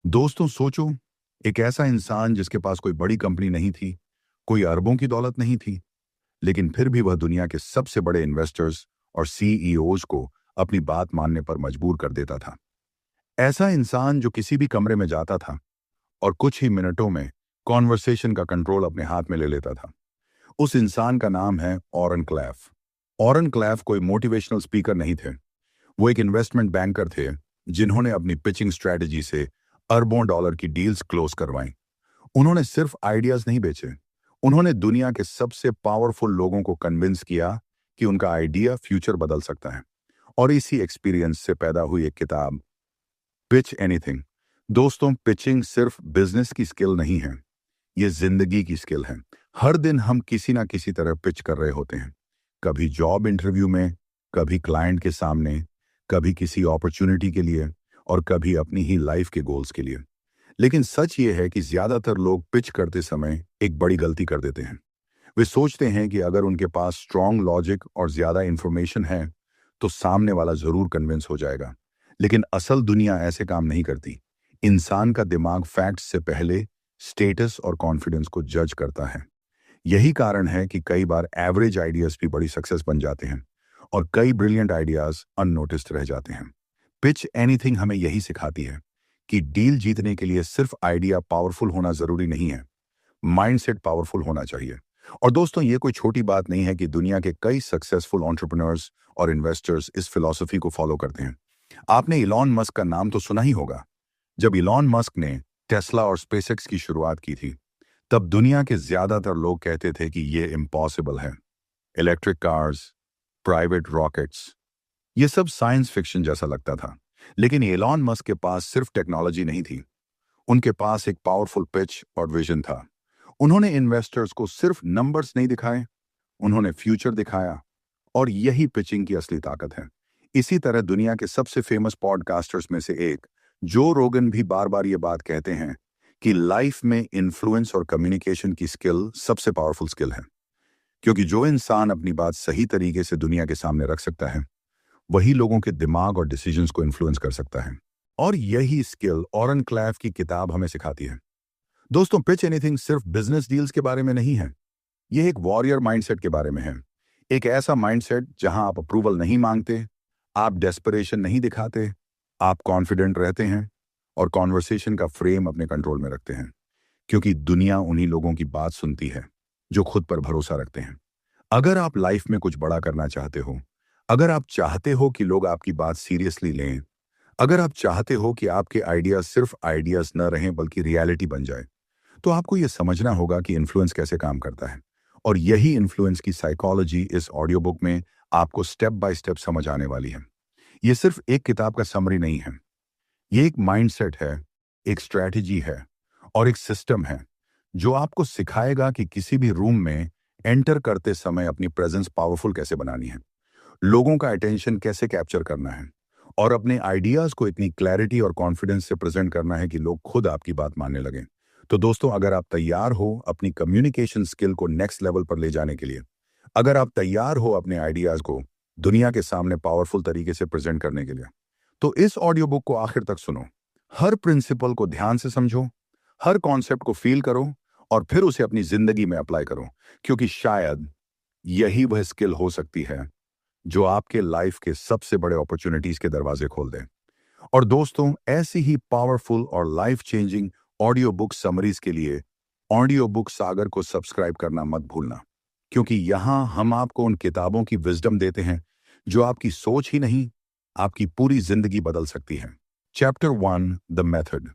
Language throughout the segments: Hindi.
दोस्तों सोचो, एक ऐसा इंसान जिसके पास कोई बड़ी कंपनी नहीं थी, कोई अरबों की दौलत नहीं थी, लेकिन फिर भी वह दुनिया के सबसे बड़े इन्वेस्टर्स और सीईओज को अपनी बात मानने पर मजबूर कर देता था। ऐसा इंसान जो किसी भी कमरे में जाता था और कुछ ही मिनटों में कॉन्वर्सेशन का कंट्रोल अपने हाथ में ले लेता था। उस इंसान का नाम है ऑरन क्लैफ। ऑरन क्लैफ कोई मोटिवेशनल स्पीकर नहीं थे। वो एक इन्वेस्टमेंट बैंकर थे जिन्होंने अपनी पिचिंग स्ट्रेटजी से अरबों डॉलर की डील्स क्लोज करवाई। उन्होंने सिर्फ आइडियाज नहीं बेचे, उन्होंने दुनिया के सबसे पावरफुल लोगों को कन्विंस किया कि उनका आइडिया फ्यूचर बदल सकता है। और इसी एक्सपीरियंस से पैदा हुई एक किताब, पिच एनीथिंग। दोस्तों, पिचिंग सिर्फ बिजनेस की स्किल नहीं है, ये जिंदगी की स्किल है। हर दिन हम किसी ना किसी तरह पिच कर रहे होते हैं, कभी जॉब इंटरव्यू में, कभी क्लाइंट के सामने, कभी किसी अपॉर्चुनिटी के लिए और कभी अपनी ही लाइफ के गोल्स के लिए। लेकिन सच ये है कि ज्यादातर लोग पिच करते समय एक बड़ी गलती कर देते हैं। वे सोचते हैं कि अगर उनके पास स्ट्रांग लॉजिक और ज्यादा इंफॉर्मेशन है तो सामने वाला जरूर कन्विंस हो जाएगा। लेकिन असल दुनिया ऐसे काम नहीं करती। इंसान का दिमाग फैक्ट्स से पहले स्टेटस और कॉन्फिडेंस को जज करता है। यही कारण है कि कई बार एवरेज आइडियाज भी बड़ी सक्सेस बन जाते हैं और कई ब्रिलियंट आइडियाज अननोटिस्ड रह जाते हैं। पिच एनीथिंग हमें यही सिखाती है कि डील जीतने के लिए सिर्फ आइडिया पावरफुल होना जरूरी नहीं है, माइंडसेट पावरफुल होना चाहिए। और दोस्तों, ये कोई छोटी बात नहीं है कि दुनिया के कई सक्सेसफुल एंटरप्रेन्योर्स और इन्वेस्टर्स इस फिलॉसफी को फॉलो करते हैं। आपने इलॉन मस्क का नाम तो सुना ही होगा। जब इलॉन मस्क ने टेस्ला और स्पेसएक्स की शुरुआत की थी, तब दुनिया के ज्यादातर लोग कहते थे कि ये इम्पॉसिबल है। इलेक्ट्रिक कार्स, प्राइवेट रॉकेट्स, ये सब साइंस फिक्शन जैसा लगता था। लेकिन एलॉन मस्क के पास सिर्फ टेक्नोलॉजी नहीं थी, उनके पास एक पावरफुल पिच और विजन था। उन्होंने इन्वेस्टर्स को सिर्फ नंबर्स नहीं दिखाए, उन्होंने फ्यूचर दिखाया। और यही पिचिंग की असली ताकत है। इसी तरह दुनिया के सबसे फेमस पॉडकास्टर्स में से एक जो रोगन भी बार बार ये बात कहते हैं कि लाइफ में इन्फ्लुएंस और कम्युनिकेशन की स्किल सबसे पावरफुल स्किल है। क्योंकि जो इंसान अपनी बात सही तरीके से दुनिया के सामने रख सकता है, वही लोगों के दिमाग और डिसीजंस को इन्फ्लुएंस कर सकता है। और यही स्किल ऑरन क्लैफ की किताब हमें सिखाती है। दोस्तों, पिच एनीथिंग सिर्फ बिजनेस डील्स के बारे में नहीं है, यह एक वॉरियर माइंडसेट के बारे में है। एक ऐसा माइंडसेट जहां आप अप्रूवल नहीं मांगते, आप डेस्परेशन नहीं दिखाते, आप कॉन्फिडेंट रहते हैं और कॉन्वर्सेशन का फ्रेम अपने कंट्रोल में रखते हैं। क्योंकि दुनिया उन्हीं लोगों की बात सुनती है जो खुद पर भरोसा रखते हैं। अगर आप लाइफ में कुछ बड़ा करना चाहते हो, अगर आप चाहते हो कि लोग आपकी बात सीरियसली लें, अगर आप चाहते हो कि आपके आइडियाज सिर्फ आइडियाज न रहें बल्कि रियलिटी बन जाए, तो आपको यह समझना होगा कि इन्फ्लुएंस कैसे काम करता है। और यही इन्फ्लुएंस की साइकोलॉजी इस ऑडियो बुक में आपको स्टेप बाय स्टेप समझ आने वाली है। यह सिर्फ एक किताब का समरी नहीं है, ये एक माइंडसेट है, एक स्ट्रैटेजी है और एक सिस्टम है जो आपको सिखाएगा कि किसी भी रूम में एंटर करते समय अपनी प्रेजेंस पावरफुल कैसे बनानी है, लोगों का अटेंशन कैसे कैप्चर करना है और अपने आइडियाज को इतनी क्लैरिटी और कॉन्फिडेंस से प्रेजेंट करना है कि लोग खुद आपकी बात मानने लगें। तो दोस्तों, अगर आप तैयार हो अपनी कम्युनिकेशन स्किल को नेक्स्ट लेवल पर ले जाने के लिए, अगर आप तैयार हो अपने आइडियाज को दुनिया के सामने पावरफुल तरीके से प्रेजेंट करने के लिए, तो इस ऑडियो बुक को आखिर तक सुनो। हर प्रिंसिपल को ध्यान से समझो, हर कॉन्सेप्ट को फील करो और फिर उसे अपनी जिंदगी में अप्लाई करो। क्योंकि शायद यही वह स्किल हो सकती है जो आपके लाइफ के सबसे बड़े अपॉर्चुनिटीज के दरवाजे खोल दें। और दोस्तों, ऐसी ही पावरफुल और life changing audio book summaries के लिए ऑडियो बुक सागर को सब्सक्राइब करना मत भूलना। क्योंकि यहां हम आपको उन किताबों की विजडम देते हैं जो आपकी सोच ही नहीं, आपकी पूरी जिंदगी बदल सकती है। Chapter 1, the method.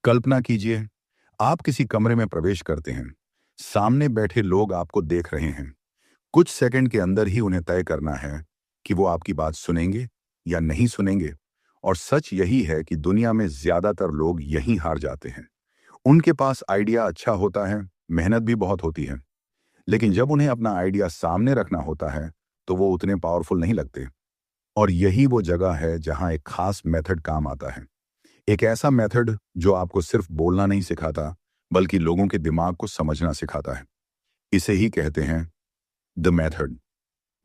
कल्पना कीजिए, आप किसी कमरे में प्रवेश करते हैं, सामने बैठे लोग आपको देख रहे हैं। कुछ सेकंड के अंदर ही उन्हें तय करना है कि वो आपकी बात सुनेंगे या नहीं सुनेंगे। और सच यही है कि दुनिया में ज्यादातर लोग यहीं हार जाते हैं। उनके पास आइडिया अच्छा होता है, मेहनत भी बहुत होती है, लेकिन जब उन्हें अपना आइडिया सामने रखना होता है तो वो उतने पावरफुल नहीं लगते। और यही वो जगह है जहां एक खास मेथड काम आता है। एक ऐसा मेथड जो आपको सिर्फ बोलना नहीं सिखाता बल्कि लोगों के दिमाग को समझना सिखाता है। इसे ही कहते हैं द मेथड।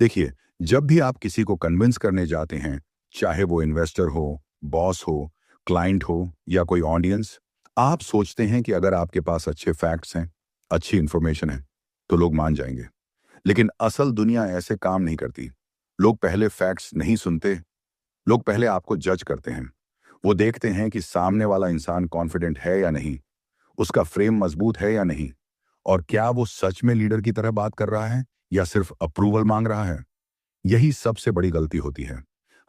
देखिए, जब भी आप किसी को कन्विंस करने जाते हैं, चाहे वो इन्वेस्टर हो, बॉस हो, क्लाइंट हो या कोई ऑडियंस, आप सोचते हैं कि अगर आपके पास अच्छे फैक्ट्स हैं, अच्छी इंफॉर्मेशन है, तो लोग मान जाएंगे। लेकिन असल दुनिया ऐसे काम नहीं करती। लोग पहले फैक्ट्स नहीं सुनते, लोग पहले आपको जज करते हैं। वो देखते हैं कि सामने वाला इंसान कॉन्फिडेंट है या नहीं, उसका फ्रेम मजबूत है या नहीं, और क्या वो सच में लीडर की तरह बात कर रहा है या सिर्फ अप्रूवल मांग रहा है। यही सबसे बड़ी गलती होती है।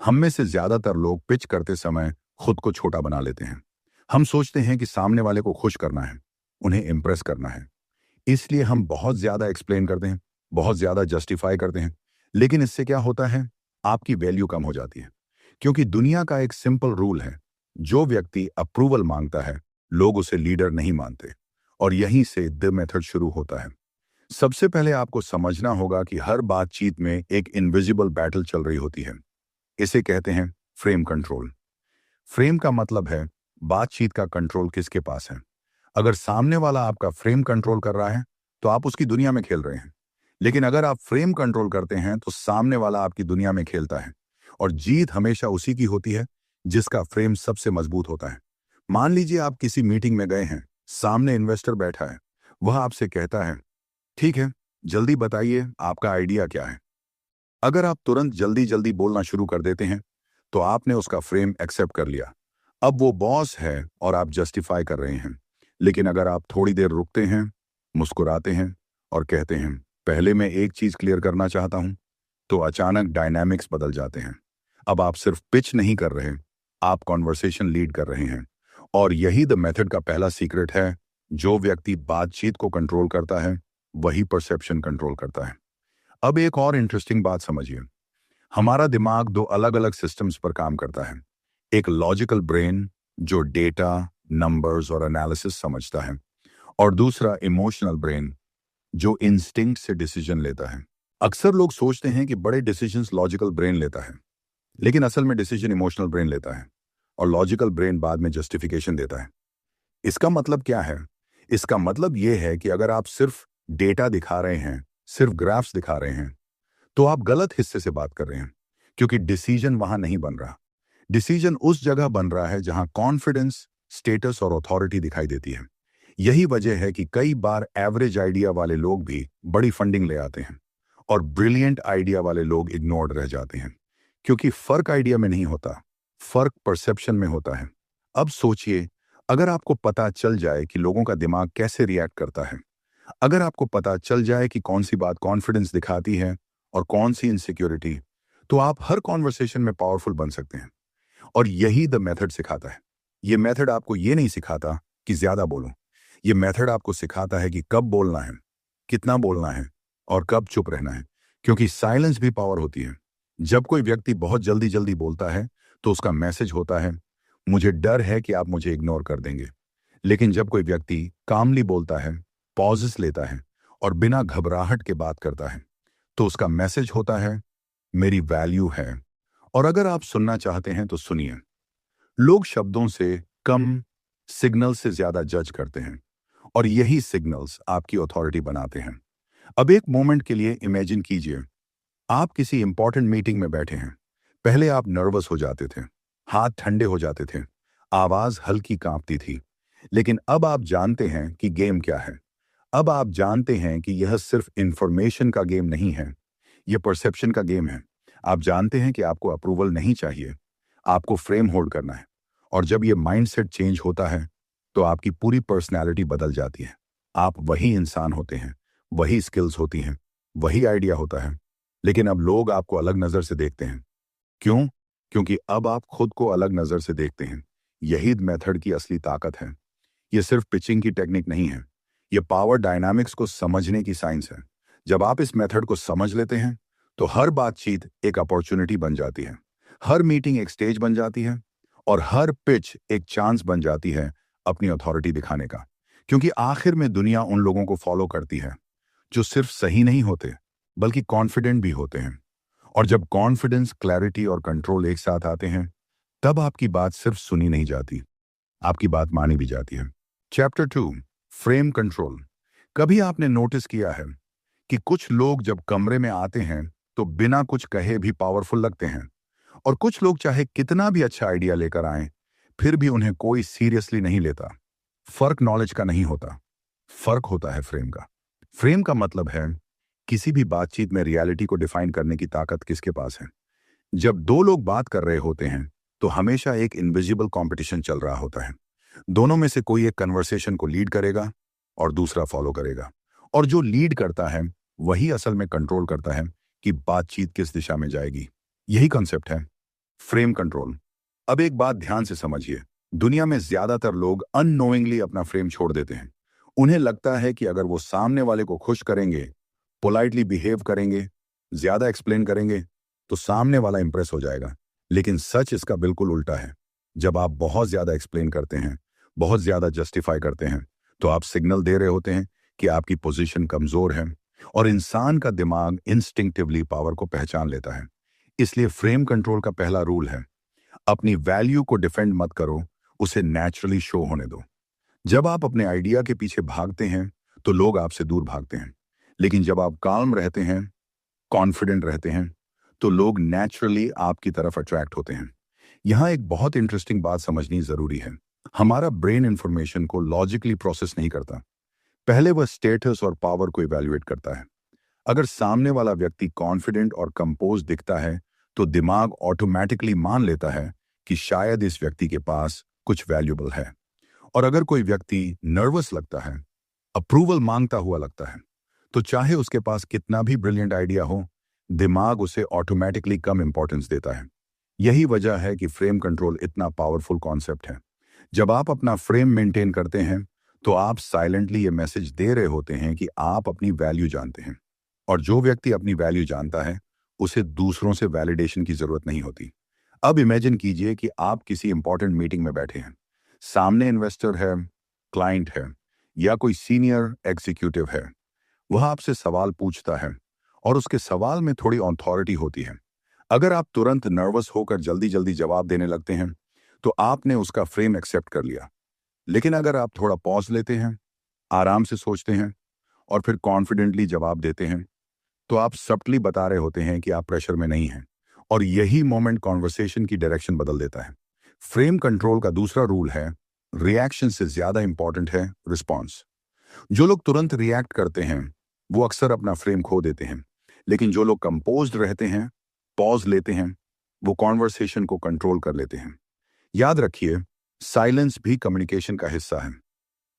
हम में से ज्यादातर लोग पिच करते समय खुद को छोटा बना लेते हैं। हम सोचते हैं कि सामने वाले को खुश करना है, उन्हें इंप्रेस करना है, इसलिए हम बहुत ज्यादा एक्सप्लेन करते हैं, बहुत ज्यादा जस्टिफाई करते हैं। लेकिन इससे क्या होता है, आपकी वैल्यू कम हो जाती है। क्योंकि दुनिया का एक सिंपल रूल है, जो व्यक्ति अप्रूवल मांगता है, लोग उसे लीडर नहीं मानते। और यहीं से द मेथड शुरू होता है। सबसे पहले आपको समझना होगा कि हर बातचीत में एक इनविजिबल बैटल चल रही होती है। इसे कहते हैं फ्रेम कंट्रोल। फ्रेम का मतलब है बातचीत का कंट्रोल किसके पास है। अगर सामने वाला आपका फ्रेम कंट्रोल कर रहा है, तो आप उसकी दुनिया में खेल रहे हैं। लेकिन अगर आप फ्रेम कंट्रोल करते हैं, तो सामने वाला आपकी दुनिया में खेलता है। और जीत हमेशा उसी की होती है जिसका फ्रेम सबसे मजबूत होता है। मान लीजिए आप किसी मीटिंग में गए हैं, सामने इन्वेस्टर बैठा है। वह आपसे कहता है, ठीक है, जल्दी बताइए आपका आइडिया क्या है। अगर आप तुरंत जल्दी जल्दी बोलना शुरू कर देते हैं, तो आपने उसका फ्रेम एक्सेप्ट कर लिया। अब वो बॉस है और आप जस्टिफाई कर रहे हैं। लेकिन अगर आप थोड़ी देर रुकते हैं, मुस्कुराते हैं और कहते हैं, पहले मैं एक चीज क्लियर करना चाहता हूं, तो अचानक डायनामिक्स बदल जाते हैं। अब आप सिर्फ पिच नहीं कर रहे, आप कॉन्वर्सेशन लीड कर रहे हैं। और यही द मेथड का पहला सीक्रेट है। जो व्यक्ति बातचीत को कंट्रोल करता है, वही परसेप्शन कंट्रोल करता है। अब एक और इंटरेस्टिंग बात समझिए। हमारा दिमाग दो अलग अलग सिस्टम्स पर काम करता है। एक लॉजिकल ब्रेन, जो डेटा, नंबर्स और एनालिसिस समझता है, और दूसरा इमोशनल ब्रेन, जो इंस्टिंक्ट से डिसीजन लेता है। अक्सर लोग सोचते हैं कि बड़े डिसीजंस लॉजिकल ब्रेन लेता है, लेकिन असल में डिसीजन इमोशनल ब्रेन लेता है, और लॉजिकल ब्रेन बाद में जस्टिफिकेशन देता है। इसका मतलब क्या है? इसका मतलब यह है कि अगर आप सिर्फ डेटा दिखा रहे हैं, सिर्फ ग्राफ्स दिखा रहे हैं, तो आप गलत हिस्से से बात कर रहे हैं। क्योंकि डिसीजन वहां नहीं बन रहा। डिसीजन उस जगह बन रहा है जहां कॉन्फिडेंस, स्टेटस और अथॉरिटी दिखाई देती है। यही वजह है कि कई बार एवरेज आइडिया वाले लोग भी बड़ी फंडिंग ले आते हैं, और ब्रिलियंट आइडिया वाले लोग इग्नोर्ड रह जाते हैं। क्योंकि फर्क आइडिया में नहीं होता, फर्क परसेप्शन में होता है। अब सोचिए, अगर आपको पता चल जाए कि लोगों का दिमाग कैसे रिएक्ट करता है, अगर आपको पता चल जाए कि कौन सी बात कॉन्फिडेंस दिखाती है और कौन सी इनसिक्योरिटी, तो आप हर कॉन्वर्सेशन में पावरफुल बन सकते हैं। और यही द मेथड सिखाता है। ये मेथड आपको ये नहीं सिखाता कि ज्यादा बोलो। ये मेथड आपको सिखाता है कि कब बोलना है, कितना बोलना है, और कब चुप रहना है। क्योंकि साइलेंस भी पावर होती है। जब कोई व्यक्ति बहुत जल्दी जल्दी बोलता है, तो उसका मैसेज होता है, मुझे डर है कि आप मुझे इग्नोर कर देंगे। लेकिन जब कोई व्यक्ति कामली बोलता है, पॉजेस लेता है और बिना घबराहट के बात करता है, तो उसका मैसेज होता है, मेरी वैल्यू है। और अगर आप सुनना चाहते हैं तो सुनिए। लोग शब्दों से कम, सिग्नल से ज्यादा जज करते हैं, और यही सिग्नल्स आपकी अथॉरिटी बनाते हैं। अब एक मोमेंट के लिए इमेजिन कीजिए, आप किसी इंपॉर्टेंट मीटिंग में बैठे हैं। पहले आप नर्वस हो जाते थे, हाथ ठंडे हो जाते थे, आवाज हल्की कांपती थी। लेकिन अब आप जानते हैं कि गेम क्या है। अब आप जानते हैं कि यह सिर्फ इंफॉर्मेशन का गेम नहीं है, यह परसेप्शन का गेम है। आप जानते हैं कि आपको अप्रूवल नहीं चाहिए, आपको फ्रेम होल्ड करना है। और जब यह माइंडसेट चेंज होता है, तो आपकी पूरी पर्सनैलिटी बदल जाती है। आप वही इंसान होते हैं, वही स्किल्स होती हैं, वही आइडिया होता है। लेकिन अब लोग आपको अलग नजर से देखते हैं। क्यों? क्योंकि अब आप खुद को अलग नजर से देखते हैं। यही मेथड की असली ताकत है। यह सिर्फ पिचिंग की टेक्निक नहीं है, यह पावर डायनामिक्स को समझने की साइंस है। जब आप इस मेथड को समझ लेते हैं, तो हर बातचीत एक अपॉर्चुनिटी बन जाती है, हर मीटिंग एक स्टेज बन जाती है, और हर पिच एक चांस बन जाती है अपनी अथॉरिटी दिखाने का। क्योंकि आखिर में दुनिया उन लोगों को फॉलो करती है जो सिर्फ सही नहीं होते, बल्कि कॉन्फिडेंट भी होते हैं। और जब कॉन्फिडेंस, क्लैरिटी और कंट्रोल एक साथ आते हैं, तब आपकी बात सिर्फ सुनी नहीं जाती, आपकी बात मानी भी जाती है। Chapter 2, frame control. कभी आपने नोटिस किया है कि कुछ लोग जब कमरे में आते हैं, तो बिना कुछ कहे भी पावरफुल लगते हैं, और कुछ लोग चाहे कितना भी अच्छा आइडिया लेकर आएं, फिर भी उन्हें कोई सीरियसली नहीं लेता। फर्क नॉलेज का नहीं होता, फर्क होता है फ्रेम का। फ्रेम का मतलब है किसी भी बातचीत में रियलिटी को डिफाइन करने की ताकत किसके पास है। जब दो लोग बात कर रहे होते हैं तो हमेशा एक इनविजिबल कंपटीशन चल रहा होता है। दोनों में से कोई एक कन्वर्सेशन को लीड करेगा और दूसरा फॉलो करेगा, और जो लीड करता है वही असल में कंट्रोल करता है कि बातचीत किस दिशा में जाएगी। यही कॉन्सेप्ट है फ्रेम कंट्रोल। अब एक बात ध्यान से समझिए, दुनिया में ज्यादातर लोग अननोइंगली अपना फ्रेम छोड़ देते हैं। उन्हें लगता है कि अगर वो सामने वाले को खुश करेंगे, पोलाइटली बिहेव करेंगे, ज्यादा एक्सप्लेन करेंगे, तो सामने वाला इंप्रेस हो जाएगा। लेकिन सच इसका बिल्कुल उल्टा है। जब आप बहुत ज्यादा एक्सप्लेन करते हैं, बहुत ज्यादा जस्टिफाई करते हैं, तो आप सिग्नल दे रहे होते हैं कि आपकी पोजीशन कमजोर है, और इंसान का दिमाग इंस्टिंक्टिवली पावर को पहचान लेता है। इसलिए फ्रेम कंट्रोल का पहला रूल है, अपनी वैल्यू को डिफेंड मत करो, उसे नेचुरली शो होने दो। जब आप अपने आइडिया के पीछे भागते हैं तो लोग आपसे दूर भागते हैं, लेकिन जब आप काल्म रहते हैं, कॉन्फिडेंट रहते हैं, तो लोग नेचुरली आपकी तरफ अट्रैक्ट होते हैं। यहां एक बहुत इंटरेस्टिंग बात समझनी जरूरी है। हमारा ब्रेन इंफॉर्मेशन को लॉजिकली प्रोसेस नहीं करता, पहले वह स्टेटस और पावर को इवैल्यूएट करता है। अगर सामने वाला व्यक्ति कॉन्फिडेंट और कंपोज दिखता है तो दिमाग ऑटोमेटिकली मान लेता है कि शायद इस व्यक्ति के पास कुछ वैल्यूबल है। और अगर कोई व्यक्ति नर्वस लगता है, अप्रूवल मांगता हुआ लगता है, तो चाहे उसके पास कितना भी ब्रिलियंट आइडिया हो, दिमाग उसे ऑटोमेटिकली कम इंपॉर्टेंस देता है। यही वजह है कि फ्रेम कंट्रोल इतना पावरफुल कॉन्सेप्ट है। जब आप अपना फ्रेम मेंटेन करते हैं तो आप साइलेंटली ये मैसेज दे रहे होते हैं कि आप अपनी वैल्यू जानते हैं, और जो व्यक्ति अपनी वैल्यू जानता है उसे दूसरों से वैलिडेशन की जरूरत नहीं होती। अब इमेजिन कीजिए कि आप किसी इंपॉर्टेंट मीटिंग में बैठे हैं। सामने इन्वेस्टर है, क्लाइंट है, या कोई सीनियर एग्जीक्यूटिव है। वह आपसे सवाल पूछता है और उसके सवाल में थोड़ी अथॉरिटी होती है। अगर आप तुरंत नर्वस होकर जल्दी जल्दी जवाब देने लगते हैं तो आपने उसका फ्रेम एक्सेप्ट कर लिया। लेकिन अगर आप थोड़ा पॉज लेते हैं, आराम से सोचते हैं और फिर कॉन्फिडेंटली जवाब देते हैं, तो आप सबटली बता रहे होते हैं कि आप प्रेशर में नहीं हैं, और यही मोमेंट कॉन्वर्सेशन की डायरेक्शन बदल देता है। फ्रेम कंट्रोल का दूसरा रूल है, रिएक्शन से ज्यादा इंपॉर्टेंट है रिस्पॉन्स। जो लोग तुरंत रिएक्ट करते हैं वो अक्सर अपना फ्रेम खो देते हैं, लेकिन जो लोग कंपोज्ड रहते हैं, पॉज लेते हैं, वो कॉन्वर्सेशन को कंट्रोल कर लेते हैं। याद रखिए, साइलेंस भी कम्युनिकेशन का हिस्सा है।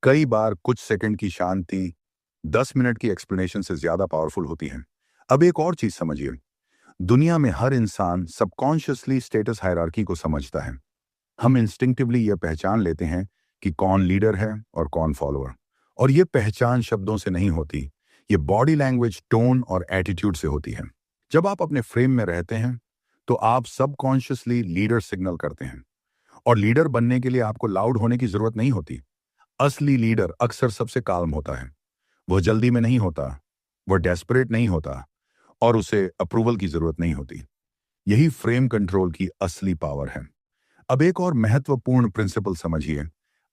कई बार कुछ सेकंड की शांति 10 मिनट की एक्सप्लेनेशन से ज्यादा पावरफुल होती है। अब एक और चीज समझिए, दुनिया में हर इंसान सबकॉन्शियसली स्टेटस हायरार्की को समझता है। हम इंस्टिंक्टिवली यह पहचान लेते हैं कि कौन लीडर है और कौन फॉलोअर, और यह पहचान शब्दों से नहीं होती, ये बॉडी लैंग्वेज, टोन और एटीट्यूड से होती है। जब आप अपने फ्रेम में रहते हैं तो आप सबकॉन्शियसली लीडर सिग्नल करते हैं, और लीडर बनने के लिए आपको लाउड होने की जरूरत नहीं होती। असली लीडर अक्सर सबसे काल्म होता है। वह जल्दी में नहीं होता, वह डेस्परेट नहीं होता, और उसे अप्रूवल की जरूरत नहीं होती। यही फ्रेम कंट्रोल की असली पावर है। अब एक और महत्वपूर्ण प्रिंसिपल समझिए,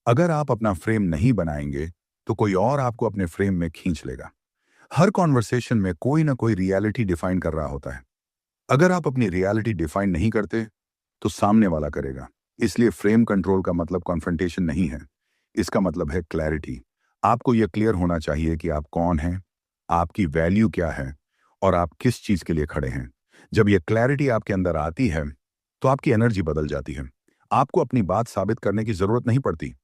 अगर आप अपना फ्रेम नहीं बनाएंगे तो कोई और आपको अपने फ्रेम में खींच लेगा। हर कॉन्वर्सेशन में कोई ना कोई रियलिटी डिफाइन कर रहा होता है। अगर आप अपनी रियलिटी डिफाइन नहीं करते तो सामने वाला करेगा। इसलिए फ्रेम कंट्रोल का मतलब कॉन्फ्रंटेशन नहीं है, इसका मतलब है क्लैरिटी। आपको यह क्लियर होना चाहिए कि आप कौन हैं, आपकी वैल्यू क्या है, और आप किस चीज के लिए खड़े हैं। जब यह क्लैरिटी आपके अंदर आती है तो आपकी एनर्जी बदल जाती है। आपको अपनी बात साबित करने की जरूरत नहीं पड़ती,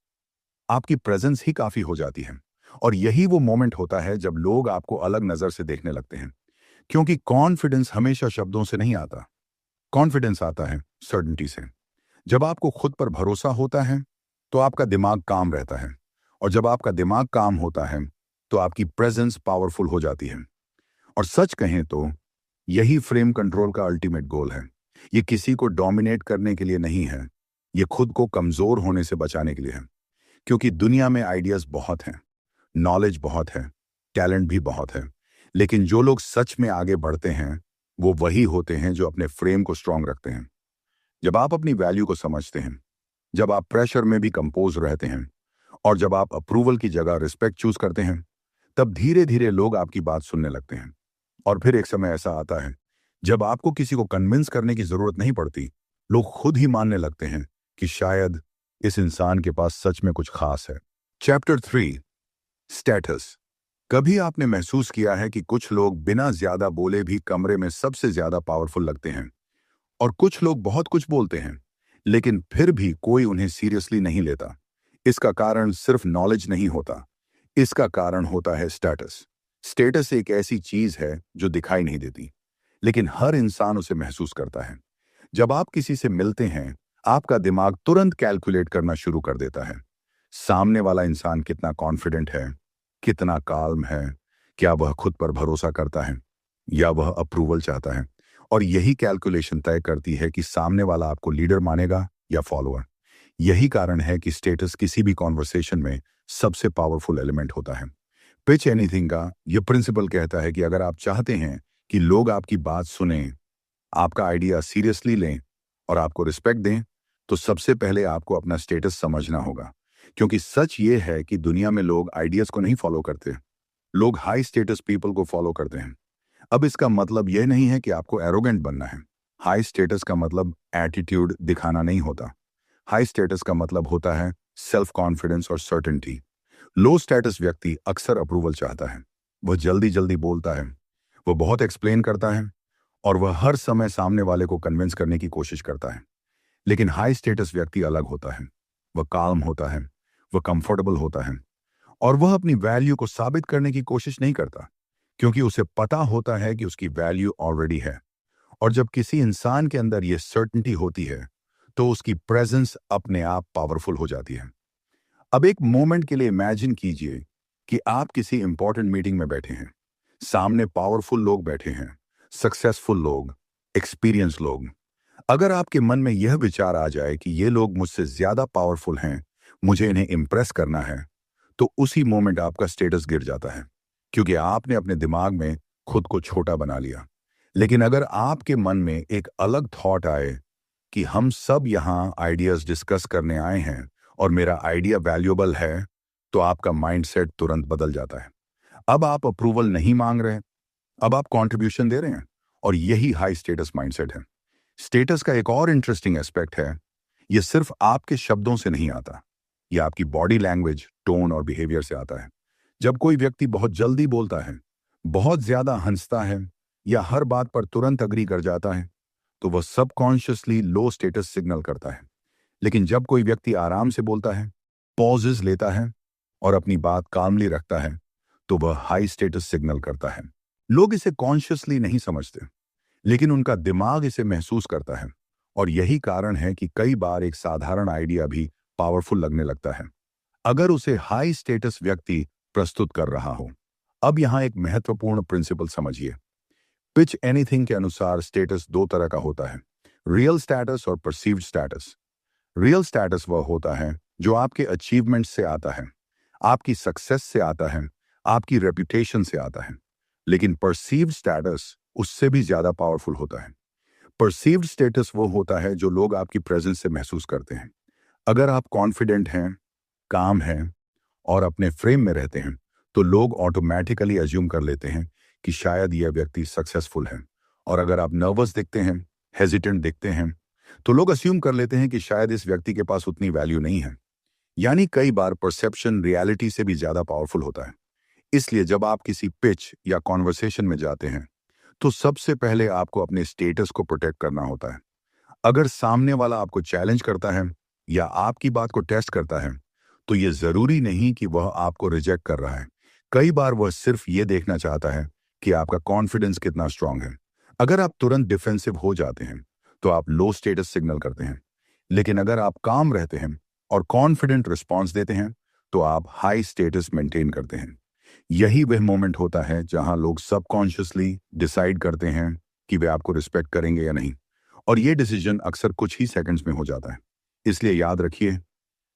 आपकी प्रेजेंस ही काफी हो जाती है। और यही वो मोमेंट होता है जब लोग आपको अलग नजर से देखने लगते हैं, क्योंकि कॉन्फिडेंस हमेशा शब्दों से नहीं आता। कॉन्फिडेंस आता है सर्टेनिटी से। जब आपको खुद पर भरोसा होता है तो आपका दिमाग काम रहता है, और जब आपका दिमाग काम होता है तो आपकी प्रेजेंस पावरफुल हो जाती है। और सच कहें तो यही फ्रेम कंट्रोल का अल्टीमेट गोल है। ये किसी को डोमिनेट करने के लिए नहीं है, ये खुद को कमजोर होने से बचाने के लिए है। क्योंकि दुनिया में आइडियाज बहुत हैं, नॉलेज बहुत है, टैलेंट भी बहुत है, लेकिन जो लोग सच में आगे बढ़ते हैं वो वही होते हैं जो अपने फ्रेम को स्ट्रांग रखते हैं। जब आप अपनी वैल्यू को समझते हैं, जब आप प्रेशर में भी कंपोज रहते हैं, और जब आप अप्रूवल की जगह रिस्पेक्ट चूज करते हैं, तब धीरे धीरे लोग आपकी बात सुनने लगते हैं। और फिर एक समय ऐसा आता है जब आपको किसी को कन्विंस करने की जरूरत नहीं पड़ती, लोग खुद ही मानने लगते हैं कि शायद इस इंसान के पास सच में कुछ खास है। Chapter 3, status. कभी आपने महसूस किया है कि कुछ लोग बिना ज्यादा बोले भी कमरे में सबसे ज्यादा पावरफुल लगते हैं, और कुछ लोग बहुत कुछ बोलते हैं लेकिन फिर भी कोई उन्हें सीरियसली नहीं लेता। इसका कारण सिर्फ नॉलेज नहीं होता, इसका कारण होता है स्टेटस। स्टेटस एक ऐसी चीज है जो दिखाई नहीं देती, लेकिन हर इंसान उसे महसूस करता है। जब आप किसी से मिलते हैं, आपका दिमाग तुरंत कैलकुलेट करना शुरू कर देता है। सामने वाला इंसान कितना कॉन्फिडेंट है, कितना काल्म है, क्या वह खुद पर भरोसा करता है, या वह अप्रूवल चाहता है। और यही कैलकुलेशन तय करती है कि सामने वाला आपको लीडर मानेगा या फॉलोअर। यही कारण है कि स्टेटस किसी भी कॉन्वर्सेशन में सबसे पावरफुल एलिमेंट होता है। पिच एनीथिंग का यह प्रिंसिपल कहता है कि अगर आप चाहते हैं कि लोग आपकी बात सुने, आपका आइडिया सीरियसली लें और आपको रिस्पेक्ट दें, तो सबसे पहले आपको अपना स्टेटस समझना होगा। क्योंकि सच ये है कि दुनिया में लोग आइडियाज को नहीं फॉलो करते, लोग हाई स्टेटस पीपल को फॉलो करते हैं। अब इसका मतलब यह नहीं है कि आपको एरोगेंट बनना है। हाई स्टेटस का मतलब एटीट्यूड दिखाना नहीं होता। हाई स्टेटस का मतलब होता है सेल्फ कॉन्फिडेंस और सर्टेनिटी। लो स्टेटस व्यक्ति अक्सर अप्रूवल चाहता है, वह जल्दी जल्दी बोलता है, वह बहुत एक्सप्लेन करता है, और वह हर समय सामने वाले को कन्विंस करने की कोशिश करता है। लेकिन हाई स्टेटस व्यक्ति अलग होता है। वह काल्म होता है, वह कंफर्टेबल होता है, और वह अपनी वैल्यू को साबित करने की कोशिश नहीं करता, क्योंकि उसे पता होता है कि उसकी वैल्यू ऑलरेडी है। और जब किसी इंसान के अंदर यह सर्टेनिटी होती है, तो उसकी प्रेजेंस अपने आप पावरफुल हो जाती है। अब एक मोमेंट के लिए इमेजिन कीजिए कि आप किसी इंपॉर्टेंट मीटिंग में बैठे हैं। सामने पावरफुल लोग बैठे हैं, सक्सेसफुल लोग, एक्सपीरियंस लोग। अगर आपके मन में यह विचार आ जाए कि ये लोग मुझसे ज्यादा पावरफुल हैं, मुझे इन्हें इंप्रेस करना है, तो उसी मोमेंट आपका स्टेटस गिर जाता है, क्योंकि आपने अपने दिमाग में खुद को छोटा बना लिया। लेकिन अगर आपके मन में एक अलग थॉट आए कि हम सब यहाँ आइडियाज डिस्कस करने आए हैं और मेरा आइडिया वैल्यूएबल है, तो आपका माइंडसेट तुरंत बदल जाता है। अब आप अप्रूवल नहीं मांग रहे, अब आप कंट्रीब्यूशन दे रहे हैं, और यही हाई स्टेटस माइंडसेट है। स्टेटस का एक और इंटरेस्टिंग एस्पेक्ट है, यह सिर्फ आपके शब्दों से नहीं आता, यह आपकी बॉडी लैंग्वेज, टोन और बिहेवियर से आता है। जब कोई व्यक्ति बहुत जल्दी बोलता है, बहुत ज्यादा हंसता है, या हर बात पर तुरंत अग्री कर जाता है, तो वह सबकॉन्शियसली लो स्टेटस सिग्नल करता है। लेकिन जब कोई व्यक्ति आराम से बोलता है, पॉजेज लेता है और अपनी बात कामली रखता है, तो वह हाई स्टेटस सिग्नल करता है। लोग इसे कॉन्शियसली नहीं समझते, लेकिन उनका दिमाग इसे महसूस करता है। और यही कारण है कि कई बार एक साधारण आइडिया भी पावरफुल लगने लगता है, अगर उसे हाई स्टेटस व्यक्ति प्रस्तुत कर रहा हो। अब यहां एक महत्वपूर्ण प्रिंसिपल समझिए। पिच एनीथिंग के अनुसार स्टेटस दो तरह का होता है, रियल स्टेटस और परसीव्ड स्टेटस। रियल स्टेटस वह होता है जो आपके अचीवमेंट से आता है, आपकी सक्सेस से आता है, आपकी रेपुटेशन से आता है। लेकिन परसीव्ड स्टेटस उससे भी ज्यादा पावरफुल होता है। परसीव्ड स्टेटस वो होता है जो लोग आपकी प्रेजेंस से महसूस करते हैं। अगर आप कॉन्फिडेंट हैं, काम हैं और अपने फ्रेम में रहते हैं, तो लोग ऑटोमेटिकली अज्यूम कर लेते हैं कि शायद यह व्यक्ति सक्सेसफुल है। और अगर आप नर्वस दिखते हैं, हेजिटेंट दिखते हैं, तो लोग अज्यूम कर लेते हैं कि शायद इस व्यक्ति के पास उतनी वैल्यू नहीं है। यानी कई बार परसेप्शन रियलिटी से भी ज्यादा पावरफुल होता है। इसलिए जब आप किसी पिच या कॉन्वर्सेशन में जाते हैं, तो सबसे पहले आपको अपने स्टेटस को प्रोटेक्ट करना होता है। अगर सामने वाला आपको चैलेंज करता है या आपकी बात को टेस्ट करता है, तो यह जरूरी नहीं कि वह आपको रिजेक्ट कर रहा है। कई बार वह सिर्फ ये देखना चाहता है कि आपका कॉन्फिडेंस कितना स्ट्रांग है। अगर आप तुरंत डिफेंसिव हो जाते हैं, तो आप लो स्टेटस सिग्नल करते हैं। लेकिन अगर आप काम रहते हैं और कॉन्फिडेंट रिस्पॉन्स देते हैं, तो आप हाई स्टेटस मेंटेन करते हैं। यही वह मोमेंट होता है जहां लोग सबकॉन्शियसली डिसाइड करते हैं कि वे आपको रिस्पेक्ट करेंगे या नहीं, और यह डिसीजन अक्सर कुछ ही सेकंड्स में हो जाता है। इसलिए याद रखिए,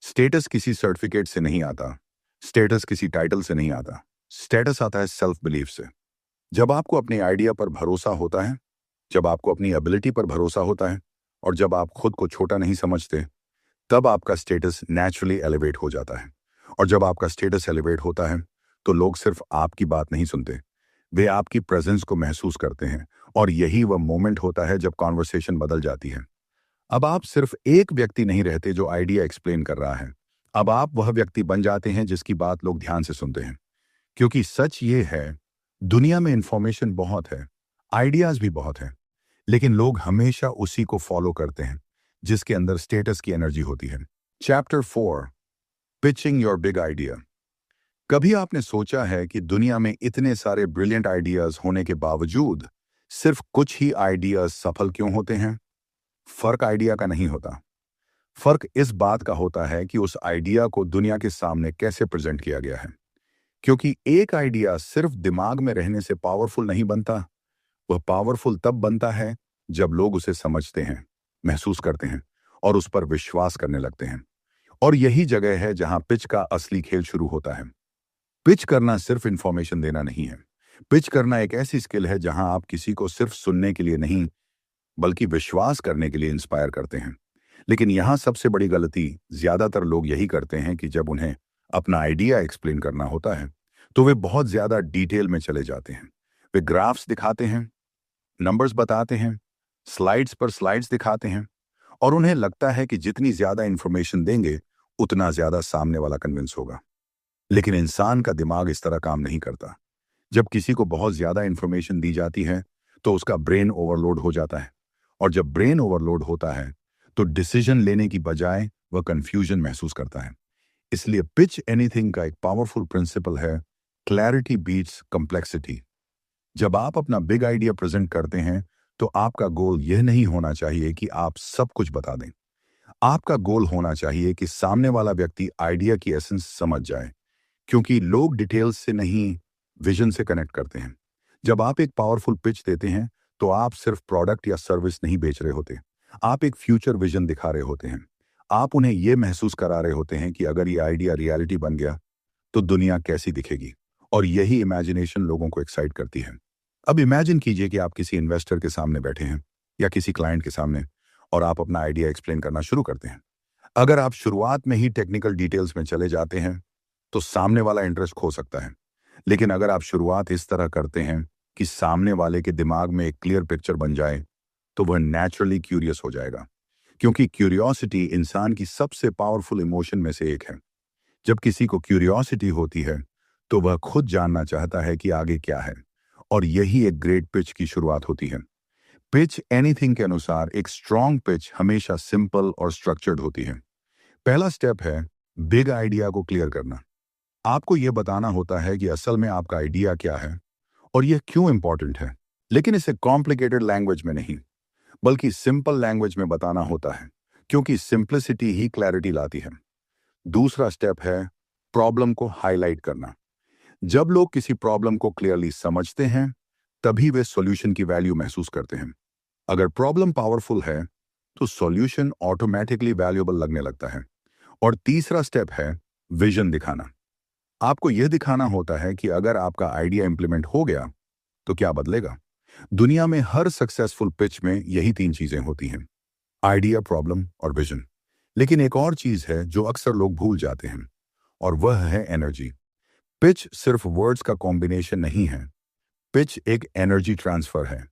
स्टेटस किसी सर्टिफिकेट से नहीं आता, स्टेटस किसी टाइटल से नहीं आता। स्टेटस आता है सेल्फ बिलीफ से। जब आपको अपने आइडिया पर भरोसा होता है, जब आपको अपनी एबिलिटी पर भरोसा होता है, और जब आप खुद को छोटा नहीं समझते, तब आपका स्टेटस नेचुरली एलिवेट हो जाता है। और जब आपका स्टेटस एलिवेट होता है, तो लोग सिर्फ आपकी बात नहीं सुनते, वे आपकी प्रेजेंस को महसूस करते हैं। और यही वह मोमेंट होता है जब कॉन्वर्सेशन बदल जाती है। अब आप सिर्फ एक व्यक्ति नहीं रहते जो आइडिया एक्सप्लेन कर रहा है, अब आप वह व्यक्ति बन जाते हैं जिसकी बात लोग ध्यान से सुनते हैं। क्योंकि सच ये है, दुनिया में इंफॉर्मेशन बहुत है, आइडियाज भी बहुत है, लेकिन लोग हमेशा उसी को फॉलो करते हैं जिसके अंदर स्टेटस की एनर्जी होती है। Chapter 4, pitching your big idea. कभी आपने सोचा है कि दुनिया में इतने सारे ब्रिलियंट आइडियाज होने के बावजूद सिर्फ कुछ ही आइडियाज सफल क्यों होते हैं? फर्क आइडिया का नहीं होता। फर्क इस बात का होता है कि उस आइडिया को दुनिया के सामने कैसे प्रेजेंट किया गया है। क्योंकि एक आइडिया सिर्फ दिमाग में रहने से पावरफुल नहीं बनता। वह पावरफुल तब बनता है जब लोग उसे समझते हैं, महसूस करते हैं और उस पर विश्वास करने लगते हैं। और यही जगह है जहां पिच का असली खेल शुरू होता है। पिच करना सिर्फ इंफॉर्मेशन देना नहीं है। पिच करना एक ऐसी स्किल है जहां आप किसी को सिर्फ सुनने के लिए नहीं, बल्कि विश्वास करने के लिए इंस्पायर करते हैं। लेकिन यहां सबसे बड़ी गलती ज्यादातर लोग यही करते हैं कि जब उन्हें अपना आइडिया एक्सप्लेन करना होता है तो वे बहुत ज्यादा डिटेल में चले जाते हैं। वे ग्राफ्स दिखाते हैं, नंबर्स बताते हैं, स्लाइड्स पर स्लाइड्स दिखाते हैं और उन्हें लगता है कि जितनी ज्यादा इंफॉर्मेशन देंगे उतना ज्यादा सामने वाला कन्विंस होगा। लेकिन इंसान का दिमाग इस तरह काम नहीं करता। जब किसी को बहुत ज्यादा इंफॉर्मेशन दी जाती है तो उसका ब्रेन ओवरलोड हो जाता है, और जब ब्रेन ओवरलोड होता है तो डिसीजन लेने की बजाय वह कंफ्यूजन महसूस करता है। इसलिए पिच एनीथिंग का एक पावरफुल प्रिंसिपल है, क्लैरिटी बीट्स कॉम्प्लेक्सिटी। जब आप अपना बिग आइडिया प्रेजेंट करते हैं तो आपका गोल यह नहीं होना चाहिए कि आप सब कुछ बता दें। आपका गोल होना चाहिए कि सामने वाला व्यक्ति आइडिया की एसेंस समझ जाए। क्योंकि लोग डिटेल्स से नहीं, विजन से कनेक्ट करते हैं। जब आप एक पावरफुल पिच देते हैं तो आप सिर्फ प्रोडक्ट या सर्विस नहीं बेच रहे होते, आप एक फ्यूचर विजन दिखा रहे होते हैं। आप उन्हें यह महसूस करा रहे होते हैं कि अगर ये आइडिया रियलिटी बन गया तो दुनिया कैसी दिखेगी। और यही इमेजिनेशन लोगों को एक्साइट करती है। अब इमेजिन कीजिए कि आप किसी इन्वेस्टर के सामने बैठे हैं या किसी क्लाइंट के सामने, और आप अपना आइडिया एक्सप्लेन करना शुरू करते हैं। अगर आप शुरुआत में ही टेक्निकल डिटेल्स में चले जाते हैं तो सामने वाला इंटरेस्ट खो सकता है। लेकिन अगर आप शुरुआत इस तरह करते हैं कि सामने वाले के दिमाग में एक क्लियर पिक्चर बन जाए तो वह नेचुरली क्यूरियस हो जाएगा। क्योंकि क्यूरियोसिटी इंसान की सबसे पावरफुल इमोशन में से एक है। जब किसी को क्यूरियोसिटी होती है तो वह खुद जानना चाहता है कि आगे क्या है, और यही एक ग्रेट पिच की शुरुआत होती है। पिच एनीथिंग के अनुसार एक स्ट्रॉन्ग पिच हमेशा सिंपल और स्ट्रक्चर्ड होती है। पहला स्टेप है बिग आइडिया को क्लियर करना। आपको यह बताना होता है कि असल में आपका आइडिया क्या है और यह क्यों इंपॉर्टेंट है। लेकिन इसे कॉम्प्लिकेटेड लैंग्वेज में नहीं, बल्कि सिंपल लैंग्वेज में बताना होता है, क्योंकि सिंप्लिसिटी ही क्लैरिटी लाती है। दूसरा स्टेप है प्रॉब्लम को हाईलाइट करना। जब लोग किसी प्रॉब्लम को क्लियरली समझते हैं तभी वे सॉल्यूशन की वैल्यू महसूस करते हैं। अगर प्रॉब्लम पावरफुल है तो सॉल्यूशन ऑटोमेटिकली वैल्यूएबल लगने लगता है। और तीसरा स्टेप है विजन दिखाना। आपको यह दिखाना होता है कि अगर आपका आइडिया इंप्लीमेंट हो गया तो क्या बदलेगा। दुनिया में हर सक्सेसफुल पिच में यही तीन चीजें होती हैं, आइडिया, प्रॉब्लम और विजन। लेकिन एक और चीज है जो अक्सर लोग भूल जाते हैं, और वह है एनर्जी। पिच सिर्फ वर्ड्स का कॉम्बिनेशन नहीं है, पिच एक एनर्जी ट्रांसफर है।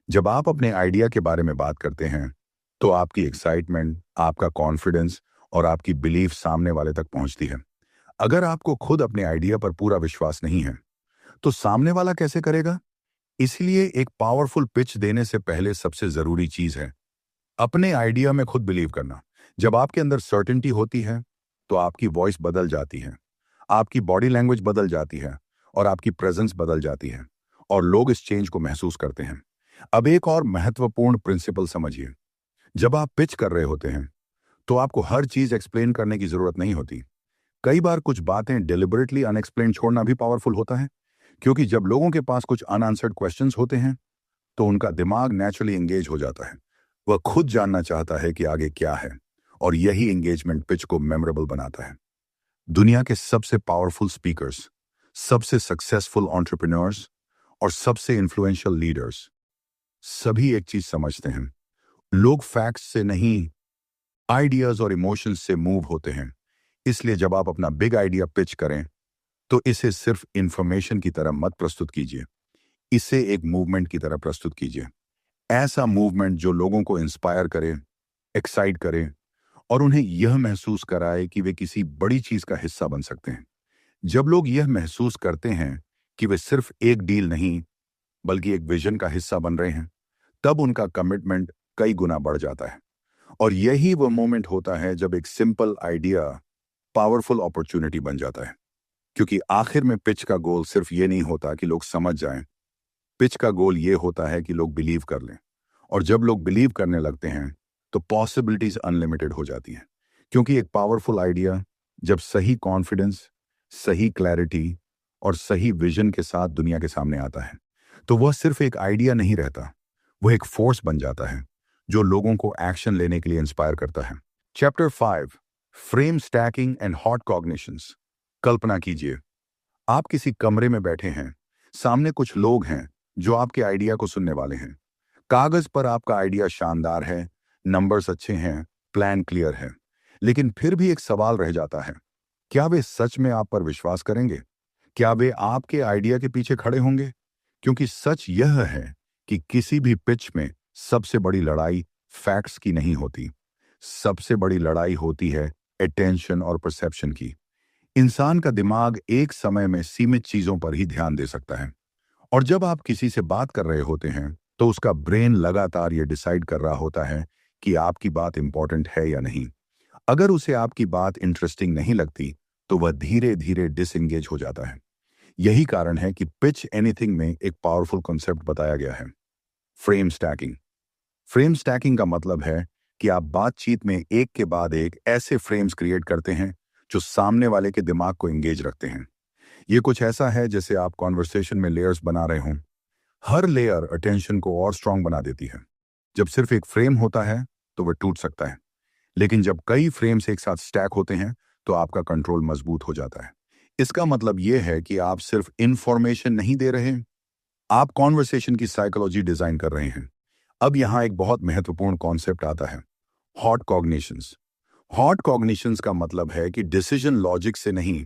जब आप अपने आइडिया के बारे में बात करते हैं तो आपकी एक्साइटमेंट, आपका कॉन्फिडेंस और आपकी बिलीफ सामने वाले तक पहुंचती है। अगर आपको खुद अपने आइडिया पर पूरा विश्वास नहीं है तो सामने वाला कैसे करेगा। इसलिए एक पावरफुल पिच देने से पहले सबसे जरूरी चीज है अपने आइडिया में खुद बिलीव करना। जब आपके अंदर सर्टेनिटी होती है तो आपकी वॉइस बदल जाती है, आपकी बॉडी लैंग्वेज बदल जाती है और आपकी प्रेजेंस बदल जाती है, और लोग इस चेंज को महसूस करते हैं। अब एक और महत्वपूर्ण प्रिंसिपल समझिए। जब आप पिच कर रहे होते हैं तो आपको हर चीज एक्सप्लेन करने की जरूरत नहीं होती। कई बार कुछ बातें डिलिबरेटली अनएक्सप्लेन छोड़ना भी पावरफुल होता है। क्योंकि जब लोगों के पास कुछ अनआंसर्ड क्वेश्चंस होते हैं तो उनका दिमाग नेचुरली एंगेज हो जाता है। वह खुद जानना चाहता है कि आगे क्या है, और यही एंगेजमेंट पिच को मेमोरेबल बनाता है। दुनिया के सबसे पावरफुल स्पीकर्स, सबसे सक्सेसफुल एंटरप्रेन्योर्स और सबसे इन्फ्लुएंशियल लीडर्स सभी एक चीज समझते हैं, लोग फैक्ट्स से नहीं, आइडियाज और इमोशंस से मूव होते हैं। इसलिए जब आप अपना बिग आइडिया पिच करें तो इसे सिर्फ इंफॉर्मेशन की तरह मत प्रस्तुत कीजिए, इसे एक मूवमेंट की तरह प्रस्तुत कीजिए। ऐसा मूवमेंट जो लोगों को इंस्पायर करे, एक्साइट करे और उन्हें यह महसूस कराए कि वे किसी बड़ी चीज का हिस्सा बन सकते हैं। जब लोग यह महसूस करते हैं कि वे सिर्फ एक डील नहीं बल्कि एक विजन का हिस्सा बन रहे हैं, तब उनका कमिटमेंट कई गुना बढ़ जाता है। और यही वो मोमेंट होता है जब एक सिंपल आइडिया पावरफुल अपॉर्चुनिटी बन जाता है। क्योंकि आखिर में पिच का गोल सिर्फ ये नहीं होता कि लोग समझ जाएं, पिच का गोल ये होता है कि लोग बिलीव कर लें। और जब लोग बिलीव करने लगते हैं तो पॉसिबिलिटीज अनलिमिटेड हो जाती हैं। क्योंकि एक पावरफुल आइडिया जब सही कॉन्फिडेंस, सही क्लैरिटी और सही विजन के साथ दुनिया के सामने आता है, तो वह सिर्फ एक आइडिया नहीं रहता, वह एक फोर्स बन जाता है जो लोगों को एक्शन लेने के लिए इंस्पायर करता है। Chapter 5, frame stacking and hot cognitions. कल्पना कीजिए, आप किसी कमरे में बैठे हैं, सामने कुछ लोग हैं जो आपके आइडिया को सुनने वाले हैं। कागज पर आपका आइडिया शानदार है, नंबर्स अच्छे हैं, प्लान क्लियर है, लेकिन फिर भी एक सवाल रह जाता है, क्या वे सच में आप पर विश्वास करेंगे? क्या वे आपके आइडिया के पीछे खड़े होंगे? क्योंकि सच यह है कि किसी भी पिच में सबसे बड़ी लड़ाई फैक्ट्स की नहीं होती, सबसे बड़ी लड़ाई होती है अटेंशन और परसेप्शन की। इंसान का दिमाग एक समय में सीमित चीजों पर ही ध्यान दे सकता है, और जब आप किसी से बात कर रहे होते हैं तो उसका ब्रेन लगातार ये डिसाइड कर रहा होता है कि आपकी बात इंपॉर्टेंट है या नहीं। अगर उसे आपकी बात इंटरेस्टिंग नहीं लगती तो वह धीरे धीरे डिसएंगेज हो जाता है। यही कारण है कि पिच एनीथिंग में एक पावरफुल कॉन्सेप्ट बताया गया है, फ्रेम स्टैकिंग। फ्रेम स्टैकिंग का मतलब है कि आप बातचीत में एक के बाद एक ऐसे फ्रेम्स क्रिएट करते हैं जो सामने वाले के दिमाग को एंगेज रखते हैं। ये कुछ ऐसा है जैसे आप कॉन्वर्सेशन में लेयर्स बना रहे हों। हर लेयर अटेंशन को और स्ट्रांग बना देती है। जब सिर्फ एक फ्रेम होता है तो वह टूट सकता है, लेकिन जब कई फ्रेम्स एक साथ स्टैक होते हैं तो आपका कंट्रोल मजबूत हो जाता है। इसका मतलब यह है कि आप सिर्फ इंफॉर्मेशन नहीं दे रहे, आप कॉन्वर्सेशन की साइकोलॉजी डिजाइन कर रहे हैं। अब यहां एक बहुत महत्वपूर्ण कॉन्सेप्ट आता है, हॉट कॉग्निशंस। हॉट कॉग्निशंस का मतलब है कि डिसीजन लॉजिक से नहीं,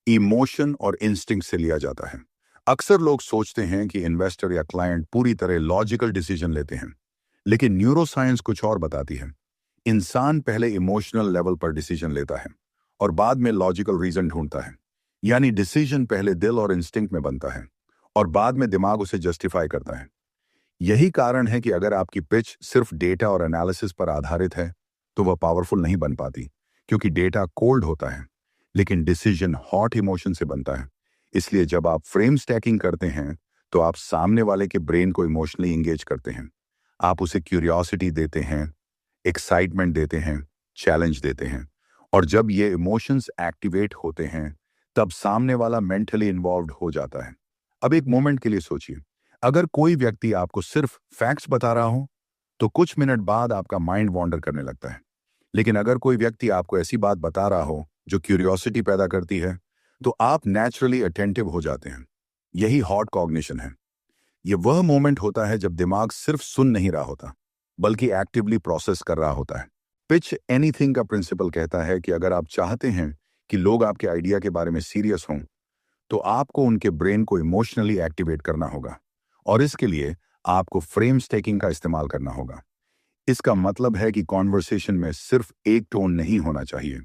इमोशन और इंस्टिंक्ट से लिया जाता है। अक्सर लोग सोचते हैं कि इन्वेस्टर या क्लाइंट पूरी तरह लॉजिकल डिसीजन लेते हैं, लेकिन न्यूरोसाइंस कुछ और बताती है। इंसान पहले इमोशनल लेवल पर डिसीजन लेता है और बाद में लॉजिकल रीजन ढूंढता है। यानी डिसीजन पहले दिल और इंस्टिंक्ट में बनता है और बाद में दिमाग उसे जस्टिफाई करता है। यही कारण है कि अगर आपकी पिच सिर्फ डेटा और एनालिसिस पर आधारित है तो वह पावरफुल नहीं बन पाती, क्योंकि डेटा कोल्ड होता है लेकिन डिसीजन हॉट इमोशन से बनता है। इसलिए जब आप फ्रेम स्टैकिंग करते हैं तो आप सामने वाले के ब्रेन को इमोशनली इंगेज करते हैं। आप उसे क्यूरियोसिटी देते हैं, एक्साइटमेंट देते हैं, चैलेंज देते हैं। और जब ये इमोशंस एक्टिवेट होते हैं तब सामने वाला मेंटली इन्वॉल्व हो जाता है। अब एक मोमेंट के लिए सोचिए, अगर कोई व्यक्ति आपको सिर्फ फैक्ट्स बता रहा हो तो कुछ मिनट बाद आपका माइंड वॉन्डर करने लगता है। लेकिन अगर कोई व्यक्ति आपको ऐसी बात बता रहा हो जो क्यूरियोसिटी पैदा करती है तो आप नेचुरली अटेंटिव हो जाते हैं। यही हॉट कॉग्निशन है। यह वह मोमेंट होता है जब दिमाग सिर्फ सुन नहीं रहा होता बल्कि एक्टिवली प्रोसेस कर रहा होता है। पिच एनीथिंग का प्रिंसिपल कहता है कि अगर आप चाहते हैं कि लोग आपके आइडिया के बारे में सीरियस हों तो आपको उनके ब्रेन को इमोशनली एक्टिवेट करना होगा, और इसके लिए आपको फ्रेम स्टेकिंग का इस्तेमाल करना होगा। इसका मतलब है कि कॉन्वर्सेशन में सिर्फ एक टोन नहीं होना चाहिए।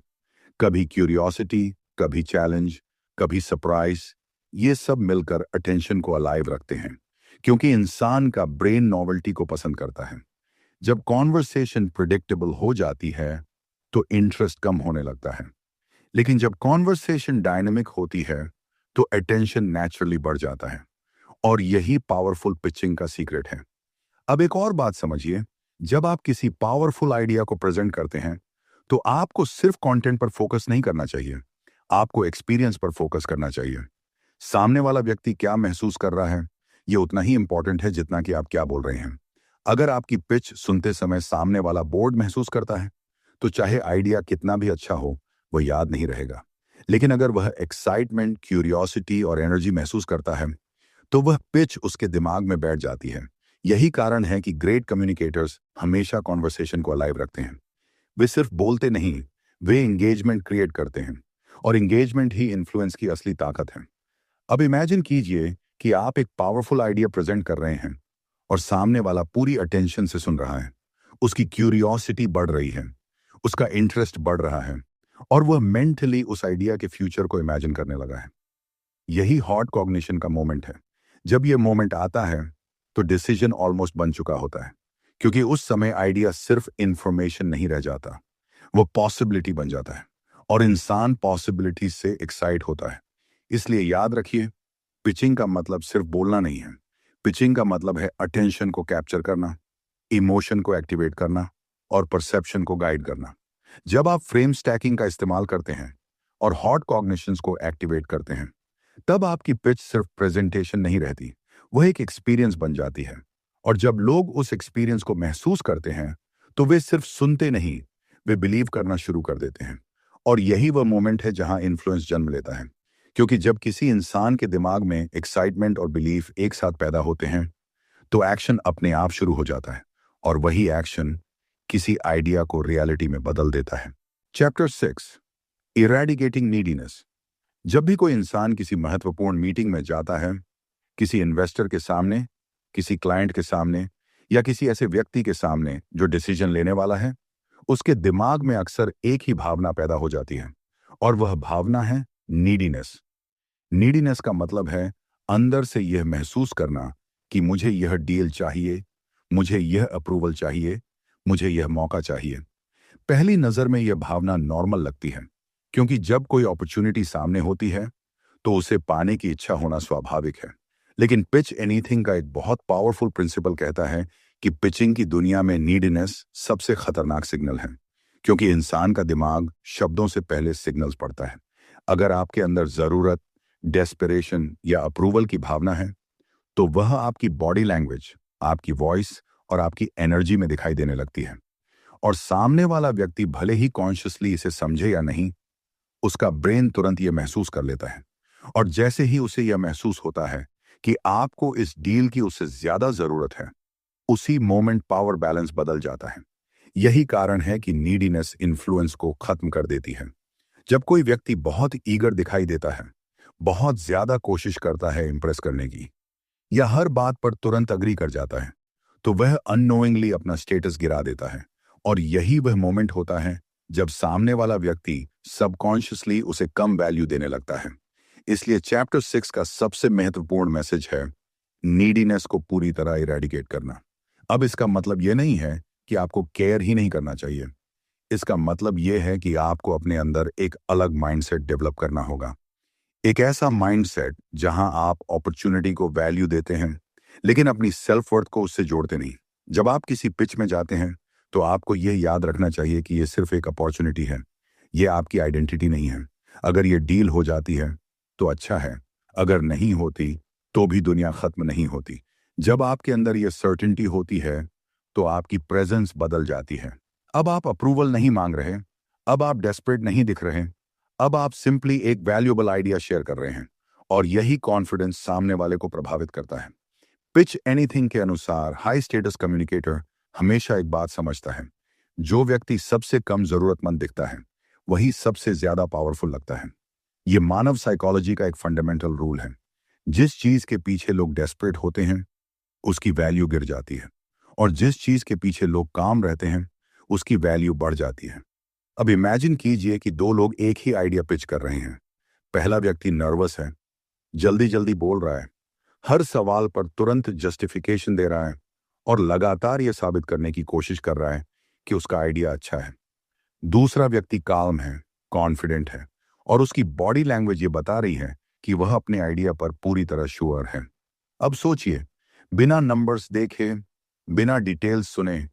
कभी क्यूरियोसिटी, कभी चैलेंज, कभी सरप्राइज, ये सब मिलकर अटेंशन को अलाइव रखते हैं, क्योंकि इंसान का ब्रेन नॉवेल्टी को पसंद करता है। जब कॉन्वर्सेशन प्रिडिक्टेबल हो जाती है तो इंटरेस्ट कम होने लगता है, लेकिन जब कॉन्वर्सेशन डायनेमिक होती है तो अटेंशन नेचुरली बढ़ जाता है। और यही पावरफुल पिचिंग का सीक्रेट है। अब एक और बात समझिए, जब आप किसी पावरफुल आइडिया को प्रेजेंट करते हैं तो आपको सिर्फ कंटेंट पर फोकस नहीं करना चाहिए, आपको एक्सपीरियंस पर फोकस करना चाहिए। सामने वाला व्यक्ति क्या महसूस कर रहा है यह उतना ही इंपॉर्टेंट है जितना कि आप क्या बोल रहे हैं। अगर आपकी पिच सुनते समय सामने वाला बोर्ड महसूस करता है तो चाहे आइडिया कितना भी अच्छा हो वह याद नहीं रहेगा। लेकिन अगर वह एक्साइटमेंट, क्यूरियोसिटी और एनर्जी महसूस करता है तो वह पिच उसके दिमाग में बैठ जाती है। यही कारण है कि ग्रेट कम्युनिकेटर्स हमेशा कॉन्वर्सेशन को अलाइव रखते हैं। वे सिर्फ बोलते नहीं, वे एंगेजमेंट क्रिएट करते हैं, और एंगेजमेंट ही इन्फ्लुएंस की असली ताकत है। अब इमेजिन कीजिए कि आप एक पावरफुल आइडिया प्रेजेंट कर रहे हैं और सामने वाला पूरी अटेंशन से सुन रहा है। उसकी क्यूरियोसिटी बढ़ रही है, उसका इंटरेस्ट बढ़ रहा है और वह मेंटली उस आइडिया के फ्यूचर को इमेजिन करने लगा है। यही हॉट कॉग्निशन का मोमेंट है। जब यह मोमेंट आता है तो डिसीजन ऑलमोस्ट बन चुका होता है, क्योंकि उस समय आइडिया सिर्फ इंफॉर्मेशन नहीं रह जाता, वो पॉसिबिलिटी बन जाता है और इंसान पॉसिबिलिटी से एक्साइट होता है। इसलिए याद रखिए, पिचिंग का मतलब सिर्फ बोलना नहीं है। पिचिंग का मतलब है अटेंशन को कैप्चर करना, इमोशन को एक्टिवेट करना और परसेप्शन को गाइड करना। जब आप फ्रेम स्टैकिंग का इस्तेमाल करते हैं और हॉट कॉग्निशंस को एक्टिवेट करते हैं, तब आपकी पिच सिर्फ प्रेजेंटेशन नहीं रहती, वह एक एक्सपीरियंस बन जाती है। और जब लोग उस एक्सपीरियंस को महसूस करते हैं तो वे सिर्फ सुनते नहीं, वे बिलीव करना शुरू कर देते हैं। और यही वह मोमेंट है जहां इन्फ्लुएंस जन्म लेता है, क्योंकि जब किसी इंसान के दिमाग में एक्साइटमेंट और बिलीफ एक साथ पैदा होते हैं तो एक्शन अपने आप शुरू हो जाता है और वही एक्शन किसी आइडिया को रियलिटी में बदल देता है। Chapter 6, eradicating neediness. जब भी कोई इंसान किसी महत्वपूर्ण मीटिंग में जाता है, किसी इन्वेस्टर के सामने, किसी क्लाइंट के सामने या किसी ऐसे व्यक्ति के सामने जो डिसीजन लेने वाला है, उसके दिमाग में अक्सर एक ही भावना पैदा हो जाती है और वह भावना है नीडीनेस। नीडीनेस का मतलब है अंदर से यह महसूस करना कि मुझे यह डील चाहिए, मुझे यह अप्रूवल चाहिए, मुझे यह मौका चाहिए। पहली नजर में यह भावना नॉर्मल लगती है, क्योंकि जब कोई अपॉर्चुनिटी सामने होती है तो उसे पाने की इच्छा होना स्वाभाविक है। लेकिन पिच एनीथिंग का एक बहुत पावरफुल प्रिंसिपल कहता है कि पिचिंग की दुनिया में नीडीनेस सबसे खतरनाक सिग्नल है, क्योंकि इंसान का दिमाग शब्दों से पहले सिग्नल्स पढ़ता है। अगर आपके अंदर जरूरत, डेस्परेशन या अप्रूवल की भावना है, तो वह आपकी बॉडी लैंग्वेज, आपकी वॉइस और आपकी एनर्जी में दिखाई देने लगती है। और सामने वाला व्यक्ति भले ही कॉन्शियसली इसे समझे या नहीं, उसका ब्रेन तुरंत यह महसूस कर लेता है। और जैसे ही उसे यह महसूस होता है कि आपको इस डील की उससे ज्यादा जरूरत है, उसी मोमेंट पावर बैलेंस बदल जाता है। यही कारण है कि नीडीनेस इन्फ्लुएंस को खत्म कर देती है। जब कोई व्यक्ति बहुत ईगर दिखाई देता है, बहुत ज्यादा कोशिश करता है इंप्रेस करने की, या हर बात पर तुरंत अग्री कर जाता है, तो वह अननोइंगली अपना स्टेटस गिरा देता है। और यही वह मोमेंट होता है जब सामने वाला व्यक्ति सबकॉन्शियसली उसे कम वैल्यू देने लगता है। इसलिए चैप्टर 6 का सबसे महत्वपूर्ण मैसेज है नीडीनेस को पूरी तरह इरेडिकेट करना। अब इसका मतलब यह नहीं है कि आपको केयर ही नहीं करना चाहिए। इसका मतलब यह है कि आपको अपने अंदर एक अलग माइंडसेट डेवलप करना होगा। एक ऐसा माइंडसेट जहां आप अपॉर्चुनिटी को वैल्यू देते हैं, लेकिन अपनी सेल्फ वर्थ को उससे जोड़ते नहीं। जब आप किसी पिच में जाते हैं तो आपको यह याद रखना चाहिए कि यह सिर्फ एक अपॉर्चुनिटी है, यह आपकी आइडेंटिटी नहीं है। अगर यह डील हो जाती है तो अच्छा है, अगर नहीं होती तो भी दुनिया खत्म नहीं होती। जब आपके अंदर यह सर्टेनिटी होती है तो आपकी प्रेजेंस बदल जाती है। अब आप अप्रूवल नहीं मांग रहे, अब आप डेस्परेट नहीं दिख रहे, अब आप सिंपली एक वैल्यूएबल आइडिया शेयर कर रहे हैं। और यही कॉन्फिडेंस सामने वाले को प्रभावित करता है। पिच एनीथिंग के अनुसार हाई स्टेटस कम्युनिकेटर हमेशा एक बात समझता है, जो व्यक्ति सबसे कम जरूरतमंद दिखता है वही सबसे ज्यादा पावरफुल लगता है। यह मानव साइकोलॉजी का एक फंडामेंटल रूल है। जिस चीज के पीछे लोग डेस्परेट होते हैं उसकी वैल्यू गिर जाती है, और जिस चीज के पीछे लोग काम रहते हैं उसकी वैल्यू बढ़ जाती है। अब इमेजिन कीजिए कि दो लोग एक ही आइडिया पिच कर रहे हैं। पहला व्यक्ति नर्वस है, जल्दी जल्दी बोल रहा है, हर सवाल पर तुरंत जस्टिफिकेशन दे रहा है और लगातार यह साबित करने की कोशिश कर रहा है कि उसका आइडिया अच्छा है। दूसरा व्यक्ति काल्म है, कॉन्फिडेंट है और उसकी बॉडी लैंग्वेज ये बता रही है कि वह अपने आइडिया पर पूरी तरह श्योर है। अब सोचिए, बिना नंबर्स देखे, बिना डिटेल्स सुने,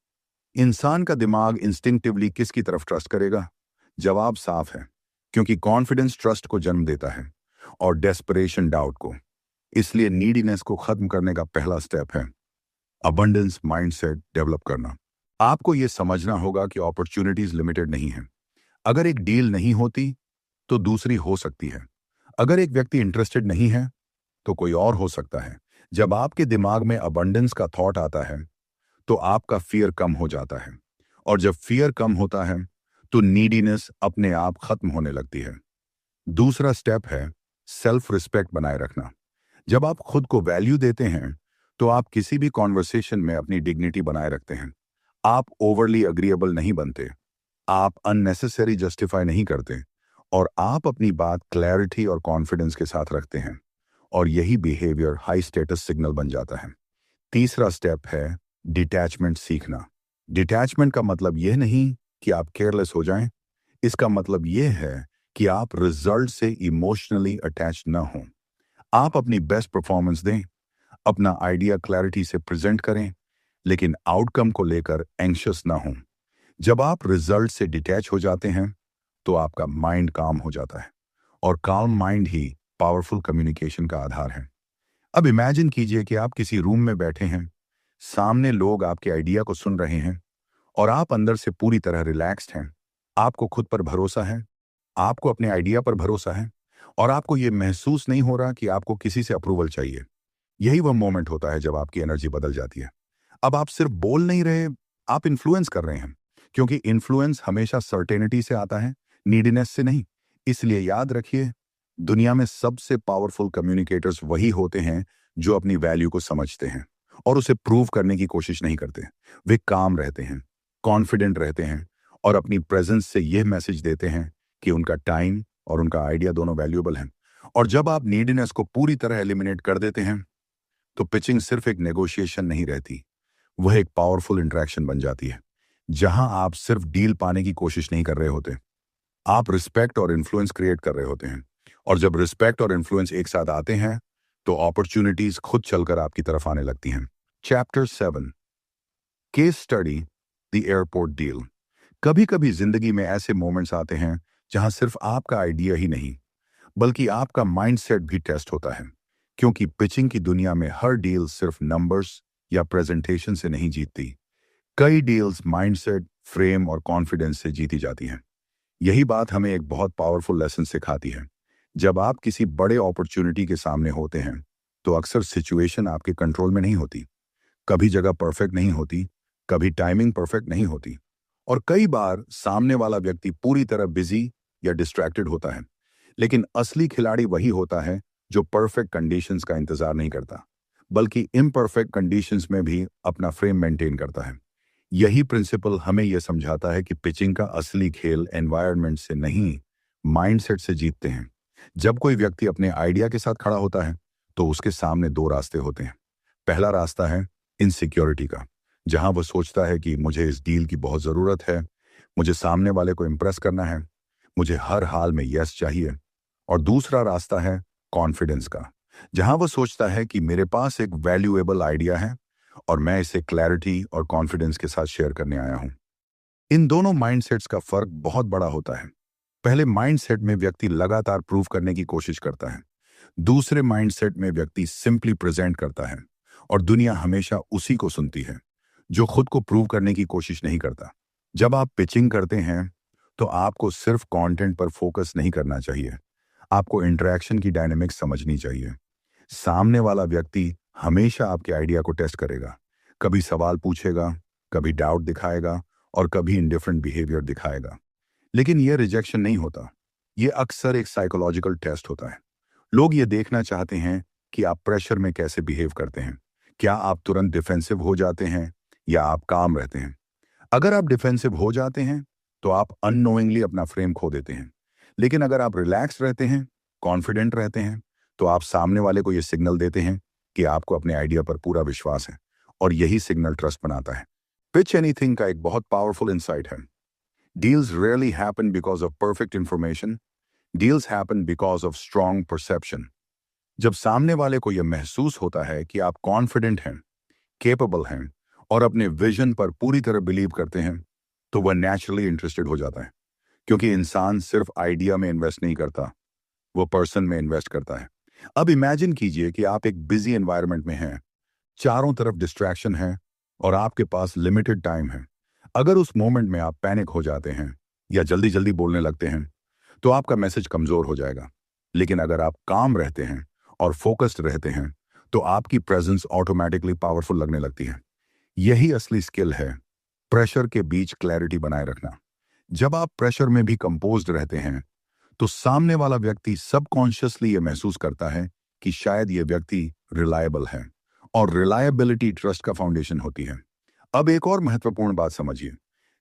इंसान का दिमाग इंस्टिंक्टिवली किसकी तरफ ट्रस्ट करेगा? जवाब साफ है, क्योंकि कॉन्फिडेंस ट्रस्ट को जन्म देता है और डेस्परेशन डाउट को। इसलिए नीडीनेस को खत्म करने का पहला स्टेप है अबंडेंस माइंडसेट डेवलप करना। आपको यह समझना होगा कि अपॉर्चुनिटीज लिमिटेड नहीं है। अगर एक डील नहीं होती तो दूसरी हो सकती है। अगर एक व्यक्ति इंटरेस्टेड नहीं है तो कोई और हो सकता है। जब आपके दिमाग में अबंडेंस का थॉट आता है तो आपका फियर कम हो जाता है, और जब फियर कम होता है तो नीडीनेस अपने आप खत्म होने लगती है। दूसरा स्टेप है सेल्फ रिस्पेक्ट बनाए रखना। जब आप खुद को वैल्यू देते हैं तो आप किसी भी कॉन्वर्सेशन में अपनी डिग्निटी बनाए रखते हैं। आप ओवरली अग्रीएबल नहीं बनते, आप अननेसेसरी जस्टिफाई नहीं करते और आप अपनी बात क्लैरिटी और कॉन्फिडेंस के साथ रखते हैं और यही बिहेवियर हाई स्टेटस सिग्नल बन जाता है। तीसरा स्टेप है डिटैचमेंट सीखना। डिटैचमेंट का मतलब यह नहीं कि आप केयरलेस हो जाएं, इसका मतलब यह है कि आप रिजल्ट से इमोशनली अटैच न हों। आप अपनी बेस्ट परफॉर्मेंस दें, अपना आइडिया क्लैरिटी से प्रेजेंट करें, लेकिन आउटकम को लेकर एंग्शियस ना हों। जब आप रिजल्ट से डिटैच हो जाते हैं तो आपका माइंड काम हो जाता है और काम माइंड ही पावरफुल कम्युनिकेशन का आधार है। अब इमेजिन कीजिए कि आप किसी रूम में बैठे हैं, सामने लोग आपके आइडिया को सुन रहे हैं और आप अंदर से पूरी तरह रिलैक्स्ड हैं। आपको खुद पर भरोसा है, आपको अपने आइडिया पर भरोसा है और आपको यह महसूस नहीं हो रहा कि आपको किसी से अप्रूवल चाहिए। यही वह मोमेंट होता है जब आपकी एनर्जी बदल जाती है। अब आप सिर्फ बोल नहीं रहे, आप इन्फ्लुएंस कर रहे हैं, क्योंकि इन्फ्लुएंस हमेशा सर्टेनिटी से आता है, नीडीनेस से नहीं। इसलिए याद रखिए, दुनिया में सबसे पावरफुल कम्युनिकेटर्स वही होते हैं जो अपनी वैल्यू को समझते हैं और उसे प्रूव करने की कोशिश नहीं करते। वे काम रहते हैं, कॉन्फिडेंट रहते हैं और अपनी प्रेजेंस से यह मैसेज देते हैं कि उनका टाइम और उनका आइडिया दोनों वैल्यूएबल हैं। और जब आप नीडीनेस को पूरी तरह एलिमिनेट कर देते हैं तो पिचिंग सिर्फ एक नेगोशिएशन नहीं रहती, वह एक पावरफुल इंटरेक्शन बन जाती है, जहां आप सिर्फ डील पाने की कोशिश नहीं कर रहे होते, आप रिस्पेक्ट और इन्फ्लुएंस क्रिएट कर रहे होते हैं। और जब रिस्पेक्ट और इन्फ्लुएंस एक साथ आते हैं तो अपॉर्चुनिटीज खुद चलकर आपकी तरफ आने लगती हैं। Chapter 7, case study, the airport deal. कभी कभी जिंदगी में ऐसे मोमेंट्स आते हैं जहां सिर्फ आपका आइडिया ही नहीं बल्कि आपका माइंडसेट भी टेस्ट होता है, क्योंकि पिचिंग की दुनिया में हर डील सिर्फ नंबर्स या प्रेजेंटेशन से नहीं जीतती। कई डील्स माइंडसेट, फ्रेम और कॉन्फिडेंस से जीती जाती हैं। यही बात हमें एक बहुत पावरफुल लेसन सिखाती है। जब आप किसी बड़े अपॉर्चुनिटी के सामने होते हैं तो अक्सर सिचुएशन आपके कंट्रोल में नहीं होती। कभी जगह परफेक्ट नहीं होती, कभी टाइमिंग परफेक्ट नहीं होती और कई बार सामने वाला व्यक्ति पूरी तरह बिजी या डिस्ट्रैक्टेड होता है। लेकिन असली खिलाड़ी वही होता है जो परफेक्ट कंडीशंस का इंतजार नहीं करता, बल्कि इम्परफेक्ट कंडीशंस में भी अपना फ्रेम मेंटेन करता है। यही प्रिंसिपल हमें यह समझाता है कि पिचिंग का असली खेल एनवायरनमेंट से नहीं, माइंडसेट से जीतते हैं। जब कोई व्यक्ति अपने आइडिया के साथ खड़ा होता है तो उसके सामने दो रास्ते होते हैं। पहला रास्ता है इनसिक्योरिटी का, जहां वह सोचता है कि मुझे इस डील की बहुत जरूरत है, मुझे सामने वाले को इंप्रेस करना है, मुझे हर हाल में यस चाहिए। और दूसरा रास्ता है कॉन्फिडेंस का, जहां वह सोचता है कि मेरे पास एक वैल्यूएबल आइडिया है और मैं इसे क्लैरिटी और कॉन्फिडेंस के साथ शेयर करने आया हूं। इन दोनों माइंडसेट्स का फर्क बहुत बड़ा होता है। पहले माइंडसेट में व्यक्ति लगातार प्रूव करने की कोशिश करता है, दूसरे माइंडसेट में व्यक्ति सिंपली प्रेजेंट करता है और दुनिया हमेशा उसी को सुनती है जो खुद को प्रूव करने की कोशिश नहीं करता। जब आप पिचिंग करते हैं तो आपको सिर्फ कंटेंट पर फोकस नहीं करना चाहिए, आपको इंटरेक्शन की डायनेमिक्स समझनी चाहिए। सामने वाला व्यक्ति हमेशा आपके आइडिया को टेस्ट करेगा, कभी सवाल पूछेगा, कभी डाउट दिखाएगा और कभी इंडिफरेंट बिहेवियर दिखाएगा। लेकिन यह रिजेक्शन नहीं होता, यह अक्सर एक साइकोलॉजिकल टेस्ट होता है। लोग ये देखना चाहते हैं कि आप प्रेशर में कैसे बिहेव करते हैं। क्या आप तुरंत डिफेंसिव हो जाते हैं या आप काम रहते हैं? अगर आप डिफेंसिव हो जाते हैं तो आप अननोइंगली अपना फ्रेम खो देते हैं। लेकिन अगर आप रिलैक्स रहते हैं, कॉन्फिडेंट रहते हैं, तो आप सामने वाले को यह सिग्नल देते हैं कि आपको अपने आइडिया पर पूरा विश्वास है और यही सिग्नल ट्रस्ट बनाता है। पिच एनीथिंग का एक बहुत पावरफुल इंसाइट है। Deals rarely happen because of perfect information, deals happen because of strong perception. जब सामने वाले को यह महसूस होता है कि आप कॉन्फिडेंट हैं, केपेबल हैं और अपने विजन पर पूरी तरह बिलीव करते हैं, तो वह नेचुरली इंटरेस्टेड हो जाता है। क्योंकि इंसान सिर्फ आइडिया में इन्वेस्ट नहीं करता, वो पर्सन में इन्वेस्ट करता है। अब इमेजिन कीजिए कि आप एक बिजी एनवायरनमेंट में हैं, चारों तरफ डिस्ट्रैक्शन है और आपके पास लिमिटेड टाइम है। अगर उस मोमेंट में आप पैनिक हो जाते हैं या जल्दी जल्दी बोलने लगते हैं तो आपका मैसेज कमजोर हो जाएगा। लेकिन अगर आप काम रहते हैं और फोकस्ड रहते हैं तो आपकी प्रेजेंस ऑटोमेटिकली पावरफुल लगने लगती है। यही असली स्किल है, प्रेशर के बीच क्लैरिटी बनाए रखना। जब आप प्रेशर में भी कंपोज्ड रहते हैं तो सामने वाला व्यक्ति सबकॉन्शियसली ये महसूस करता है कि शायद ये व्यक्ति रिलायबल है और रिलायबिलिटी ट्रस्ट का फाउंडेशन होती है। अब एक और महत्वपूर्ण बात समझिए,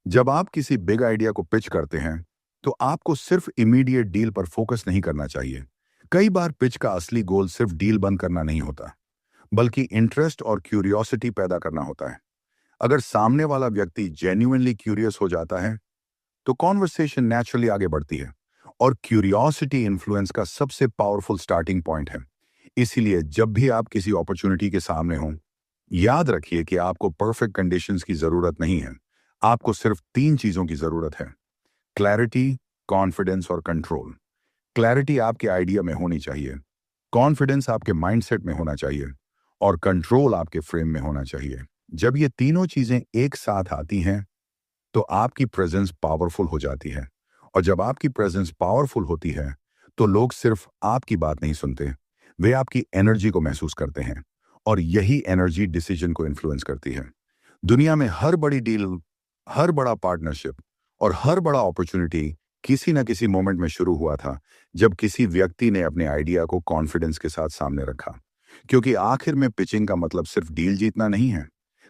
जब आप किसी बिग आइडिया को पिच करते हैं तो आपको सिर्फ इमीडिएट डील पर फोकस नहीं करना चाहिए। कई बार पिच का असली गोल सिर्फ डील बंद करना नहीं होता, बल्कि इंटरेस्ट और क्यूरियोसिटी पैदा करना होता है। अगर सामने वाला व्यक्ति जेन्युइनली क्यूरियस हो जाता है तो कॉन्वर्सेशन नेचुरली आगे बढ़ती है, और क्यूरियोसिटी इन्फ्लुएंस का सबसे पावरफुल स्टार्टिंग पॉइंट है। इसीलिए जब भी आप किसी अपॉर्चुनिटी के सामने हों, याद रखिए कि आपको परफेक्ट कंडीशंस की जरूरत नहीं है। आपको सिर्फ 3 चीजों की जरूरत है: क्लैरिटी, कॉन्फिडेंस और कंट्रोल। क्लैरिटी आपके आइडिया में होनी चाहिए, कॉन्फिडेंस आपके माइंडसेट में होना चाहिए, और कंट्रोल आपके फ्रेम में होना चाहिए। जब ये तीनों चीजें एक साथ आती हैं तो आपकी प्रेजेंस पावरफुल हो जाती है। और जब आपकी प्रेजेंस पावरफुल होती है तो लोग सिर्फ आपकी बात नहीं सुनते, वे आपकी एनर्जी को महसूस करते हैं, और यही एनर्जी डिसीजन को इन्फ्लुएंस करती है। दुनिया में हर बड़ी डील, हर बड़ा पार्टनरशिप और हर बड़ा अपॉर्चुनिटी किसी न किसी मोमेंट में शुरू हुआ था जब किसी व्यक्ति ने अपने आइडिया को कॉन्फिडेंस के साथ सामने रखा। क्योंकि आखिर में पिचिंग का मतलब सिर्फ डील जीतना नहीं है।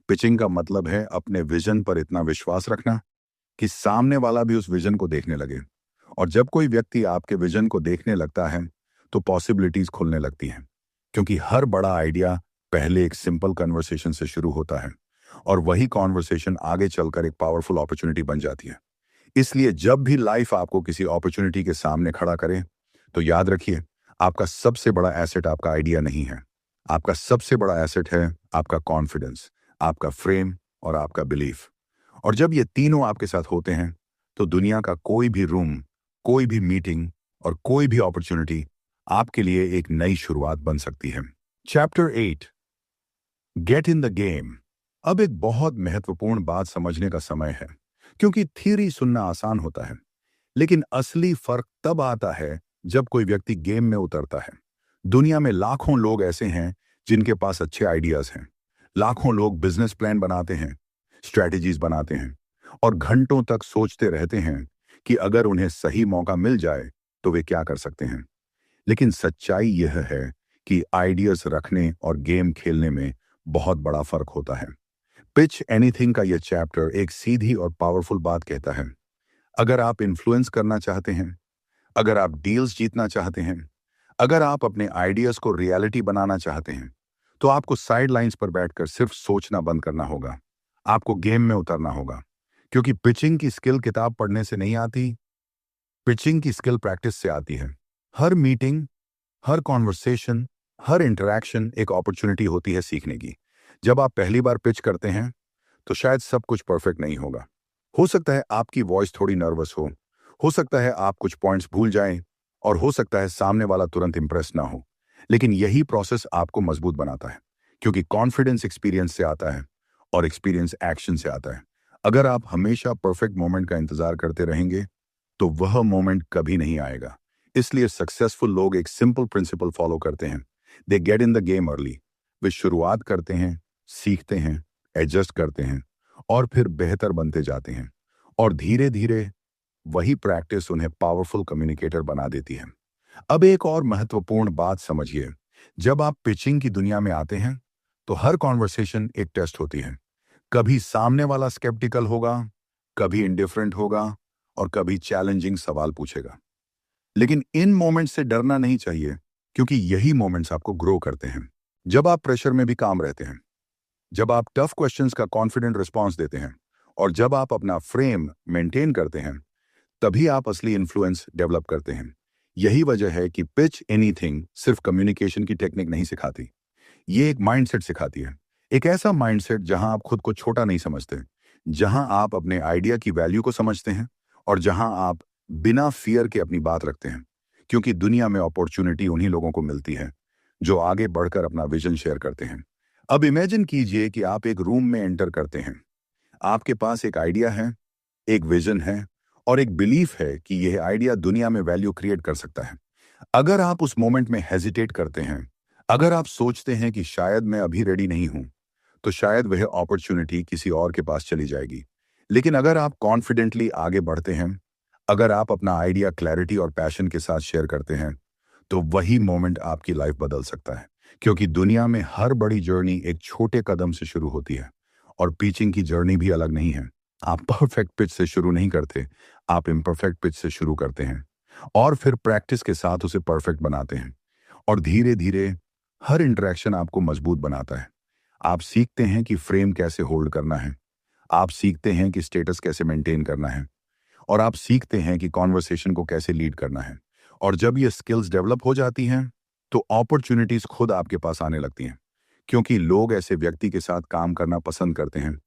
पिचिंग का मतलब है अपने विजन पर इतना विश्वास रखना कि सामने वाला भी उस विजन को देखने लगे। और जब कोई व्यक्ति आपके विजन को देखने लगता है तो पॉसिबिलिटीज खुलने लगती हैं, क्योंकि हर बड़ा आइडिया पहले एक सिंपल कन्वर्सेशन से शुरू होता है, और वही कॉन्वर्सेशन आगे चलकर एक पावरफुल अपॉर्चुनिटी बन जाती है। इसलिए जब भी लाइफ आपको किसी अपॉर्चुनिटी के सामने खड़ा करे तो याद रखिए, आपका सबसे बड़ा एसेट आपका आइडिया नहीं है। आपका सबसे बड़ा एसेट है आपका कॉन्फिडेंस, आपका फ्रेम और आपका बिलीफ। और जब ये तीनों आपके साथ होते हैं तो दुनिया का कोई भी रूम, कोई भी मीटिंग और कोई भी अपॉर्चुनिटी आपके लिए एक नई शुरुआत बन सकती है। Chapter 8, gate in the game. अब एक बहुत महत्वपूर्ण बात समझने का समय है, क्योंकि थ्योरी सुनना आसान होता है, लेकिन असली फर्क तब आता है जब कोई व्यक्ति गेम में उतरता है। दुनिया में लाखों लोग ऐसे हैं जिनके पास अच्छे आइडियाज हैं। लाखों लोग बिजनेस प्लान बनाते हैं, स्ट्रैटेजीज बनाते हैं, और घंटों तक सोचते रहते हैं कि अगर उन्हें सही मौका मिल जाए तो वे क्या कर सकते हैं। लेकिन सच्चाई यह है कि आइडियाज रखने और गेम खेलने में बहुत बड़ा फर्क होता है। पिच एनीथिंग का यह चैप्टर एक सीधी और पावरफुल बात कहता है: अगर आप इन्फ्लुएंस करना चाहते हैं, अगर आप डील्स जीतना चाहते हैं, अगर आप अपने आइडियाज को रियलिटी बनाना चाहते हैं, तो आपको साइड लाइंस पर बैठकर सिर्फ सोचना बंद करना होगा। आपको गेम में उतरना होगा, क्योंकि पिचिंग की स्किल किताब पढ़ने से नहीं आती, पिचिंग की स्किल प्रैक्टिस से आती है। हर मीटिंग, हर कॉन्वर्सेशन, हर इंटरैक्शन एक अपॉर्चुनिटी होती है सीखने की। जब आप पहली बार पिच करते हैं तो शायद सब कुछ परफेक्ट नहीं होगा। हो सकता है आपकी वॉइस थोड़ी नर्वस हो सकता है आप कुछ पॉइंट्स भूल जाएं, और हो सकता है सामने वाला तुरंत इंप्रेस ना हो। लेकिन यही प्रोसेस आपको मजबूत बनाता है, क्योंकि कॉन्फिडेंस एक्सपीरियंस से आता है और एक्सपीरियंस एक्शन से आता है। अगर आप हमेशा परफेक्ट मोमेंट का इंतजार करते रहेंगे तो वह मोमेंट कभी नहीं आएगा। इसलिए सक्सेसफुल लोग एक सिंपल प्रिंसिपल फॉलो करते हैं: they get in the game early. वे शुरुआत करते हैं, सीखते हैं, एडजस्ट करते हैं, और फिर बेहतर बनते जाते हैं। और धीरे धीरे वही प्रैक्टिस उन्हें पावरफुल कम्युनिकेटर बना देती है। अब एक और महत्वपूर्ण बात समझिए, जब आप पिचिंग की दुनिया में आते हैं तो हर कॉन्वर्सेशन एक टेस्ट होती है। कभी सामने वाला स्केप्टिकल होगा, कभी इंडिफरेंट होगा, और कभी चैलेंजिंग सवाल पूछेगा। लेकिन इन मोमेंट्स से डरना नहीं चाहिए, क्योंकि यही मोमेंट्स आपको ग्रो करते हैं। जब आप प्रेशर में भी काम रहते हैं, जब आप टफ क्वेश्चंस का कॉन्फिडेंट रिस्पॉन्स देते हैं, और जब आप अपना फ्रेम मेंटेन करते हैं, तभी आप असली इन्फ्लुएंस डेवलप करते हैं। यही वजह है कि पिच एनीथिंग सिर्फ कम्युनिकेशन की टेक्निक नहीं सिखाती, ये एक माइंडसेट सिखाती है। एक ऐसा माइंडसेट जहां आप खुद को छोटा नहीं समझते, जहां आप अपने आइडिया की वैल्यू को समझते हैं, और जहां आप बिना फियर के अपनी बात रखते हैं। क्योंकि दुनिया में अपॉर्चुनिटी उन्हीं लोगों को मिलती है जो आगे बढ़कर अपना विजन शेयर करते हैं। अब इमेजिन कीजिए कि आप एक रूम में एंटर करते हैं। आपके पास एक आइडिया है, एक विजन है, और एक बिलीफ है कि यह आइडिया दुनिया में वैल्यू क्रिएट कर सकता है। अगर आप उस मोमेंट में हेजिटेट करते हैं, अगर आप सोचते हैं कि शायद मैं अभी रेडी नहीं हूं, तो शायद वह अपॉर्चुनिटी किसी और के पास चली जाएगी। लेकिन अगर आप कॉन्फिडेंटली आगे बढ़ते हैं, अगर आप अपना आइडिया क्लैरिटी और पैशन के साथ शेयर करते हैं, तो वही मोमेंट आपकी लाइफ बदल सकता है। क्योंकि दुनिया में हर बड़ी जर्नी एक छोटे कदम से शुरू होती है, और पिचिंग की जर्नी भी अलग नहीं है। आप परफेक्ट पिच से शुरू नहीं करते, आप इम्परफेक्ट पिच से शुरू करते हैं और फिर प्रैक्टिस के साथ उसे परफेक्ट बनाते हैं। और धीरे धीरे हर इंटरेक्शन आपको मजबूत बनाता है। आप सीखते हैं कि फ्रेम कैसे होल्ड करना है, आप सीखते हैं कि स्टेटस कैसे मेंटेन करना है, और आप सीखते हैं कि कॉन्वर्सेशन को कैसे लीड करना है। और जब ये स्किल्स डेवलप हो जाती हैं, तो अपॉर्चुनिटीज खुद आपके पास आने लगती हैं, क्योंकि लोग ऐसे व्यक्ति के साथ काम करना पसंद करते हैं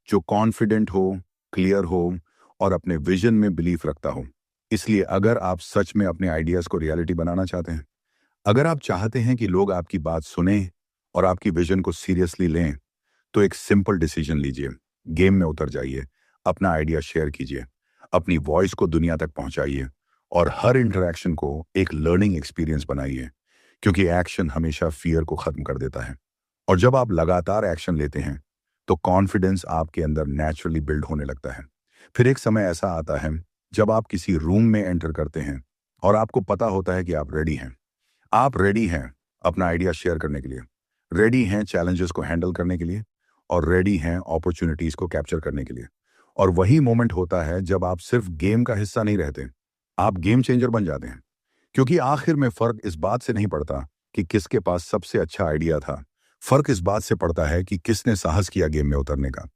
जो कॉन्फिडेंट हो, क्लियर हो और अपने विजन में बिलीफ रखता हो। इसलिए अगर आप सच में अपने आइडियाज को रियलिटी बनाना चाहते हैं, अगर आप चाहते हैं कि लोग आपकी बात सुनें और आपकी विजन को सीरियसली लें, तो एक सिंपल डिसीजन लीजिए। गेम में उतर जाइए, अपना आइडिया शेयर कीजिए, अपनी वॉइस को दुनिया तक पहुंचाइए और हर इंटरैक्शन को एक लर्निंग एक्सपीरियंस बनाइए, क्योंकि एक्शन हमेशा फियर को खत्म कर देता है। और जब आप लगातार एक्शन लेते हैं, तो कॉन्फिडेंस आपके अंदर नेचुरली बिल्ड होने लगता है। फिर एक समय ऐसा आता है जब आप किसी रूम में एंटर करते हैं और आपको पता होता है कि आप रेडी हैं। आप रेडी हैं अपना आइडिया शेयर करने के लिए, रेडी हैं चैलेंजेस को हैंडल करने के लिए, और रेडी हैं अपॉर्चुनिटीज को कैप्चर करने के लिए। और वही मोमेंट होता है जब आप सिर्फ गेम का हिस्सा नहीं रहते, आप गेम चेंजर बन जाते हैं। क्योंकि आखिर में फर्क इस बात से नहीं पड़ता कि किसके पास सबसे अच्छा आइडिया था, फर्क इस बात से पड़ता है कि किसने साहस किया गेम में उतरने का।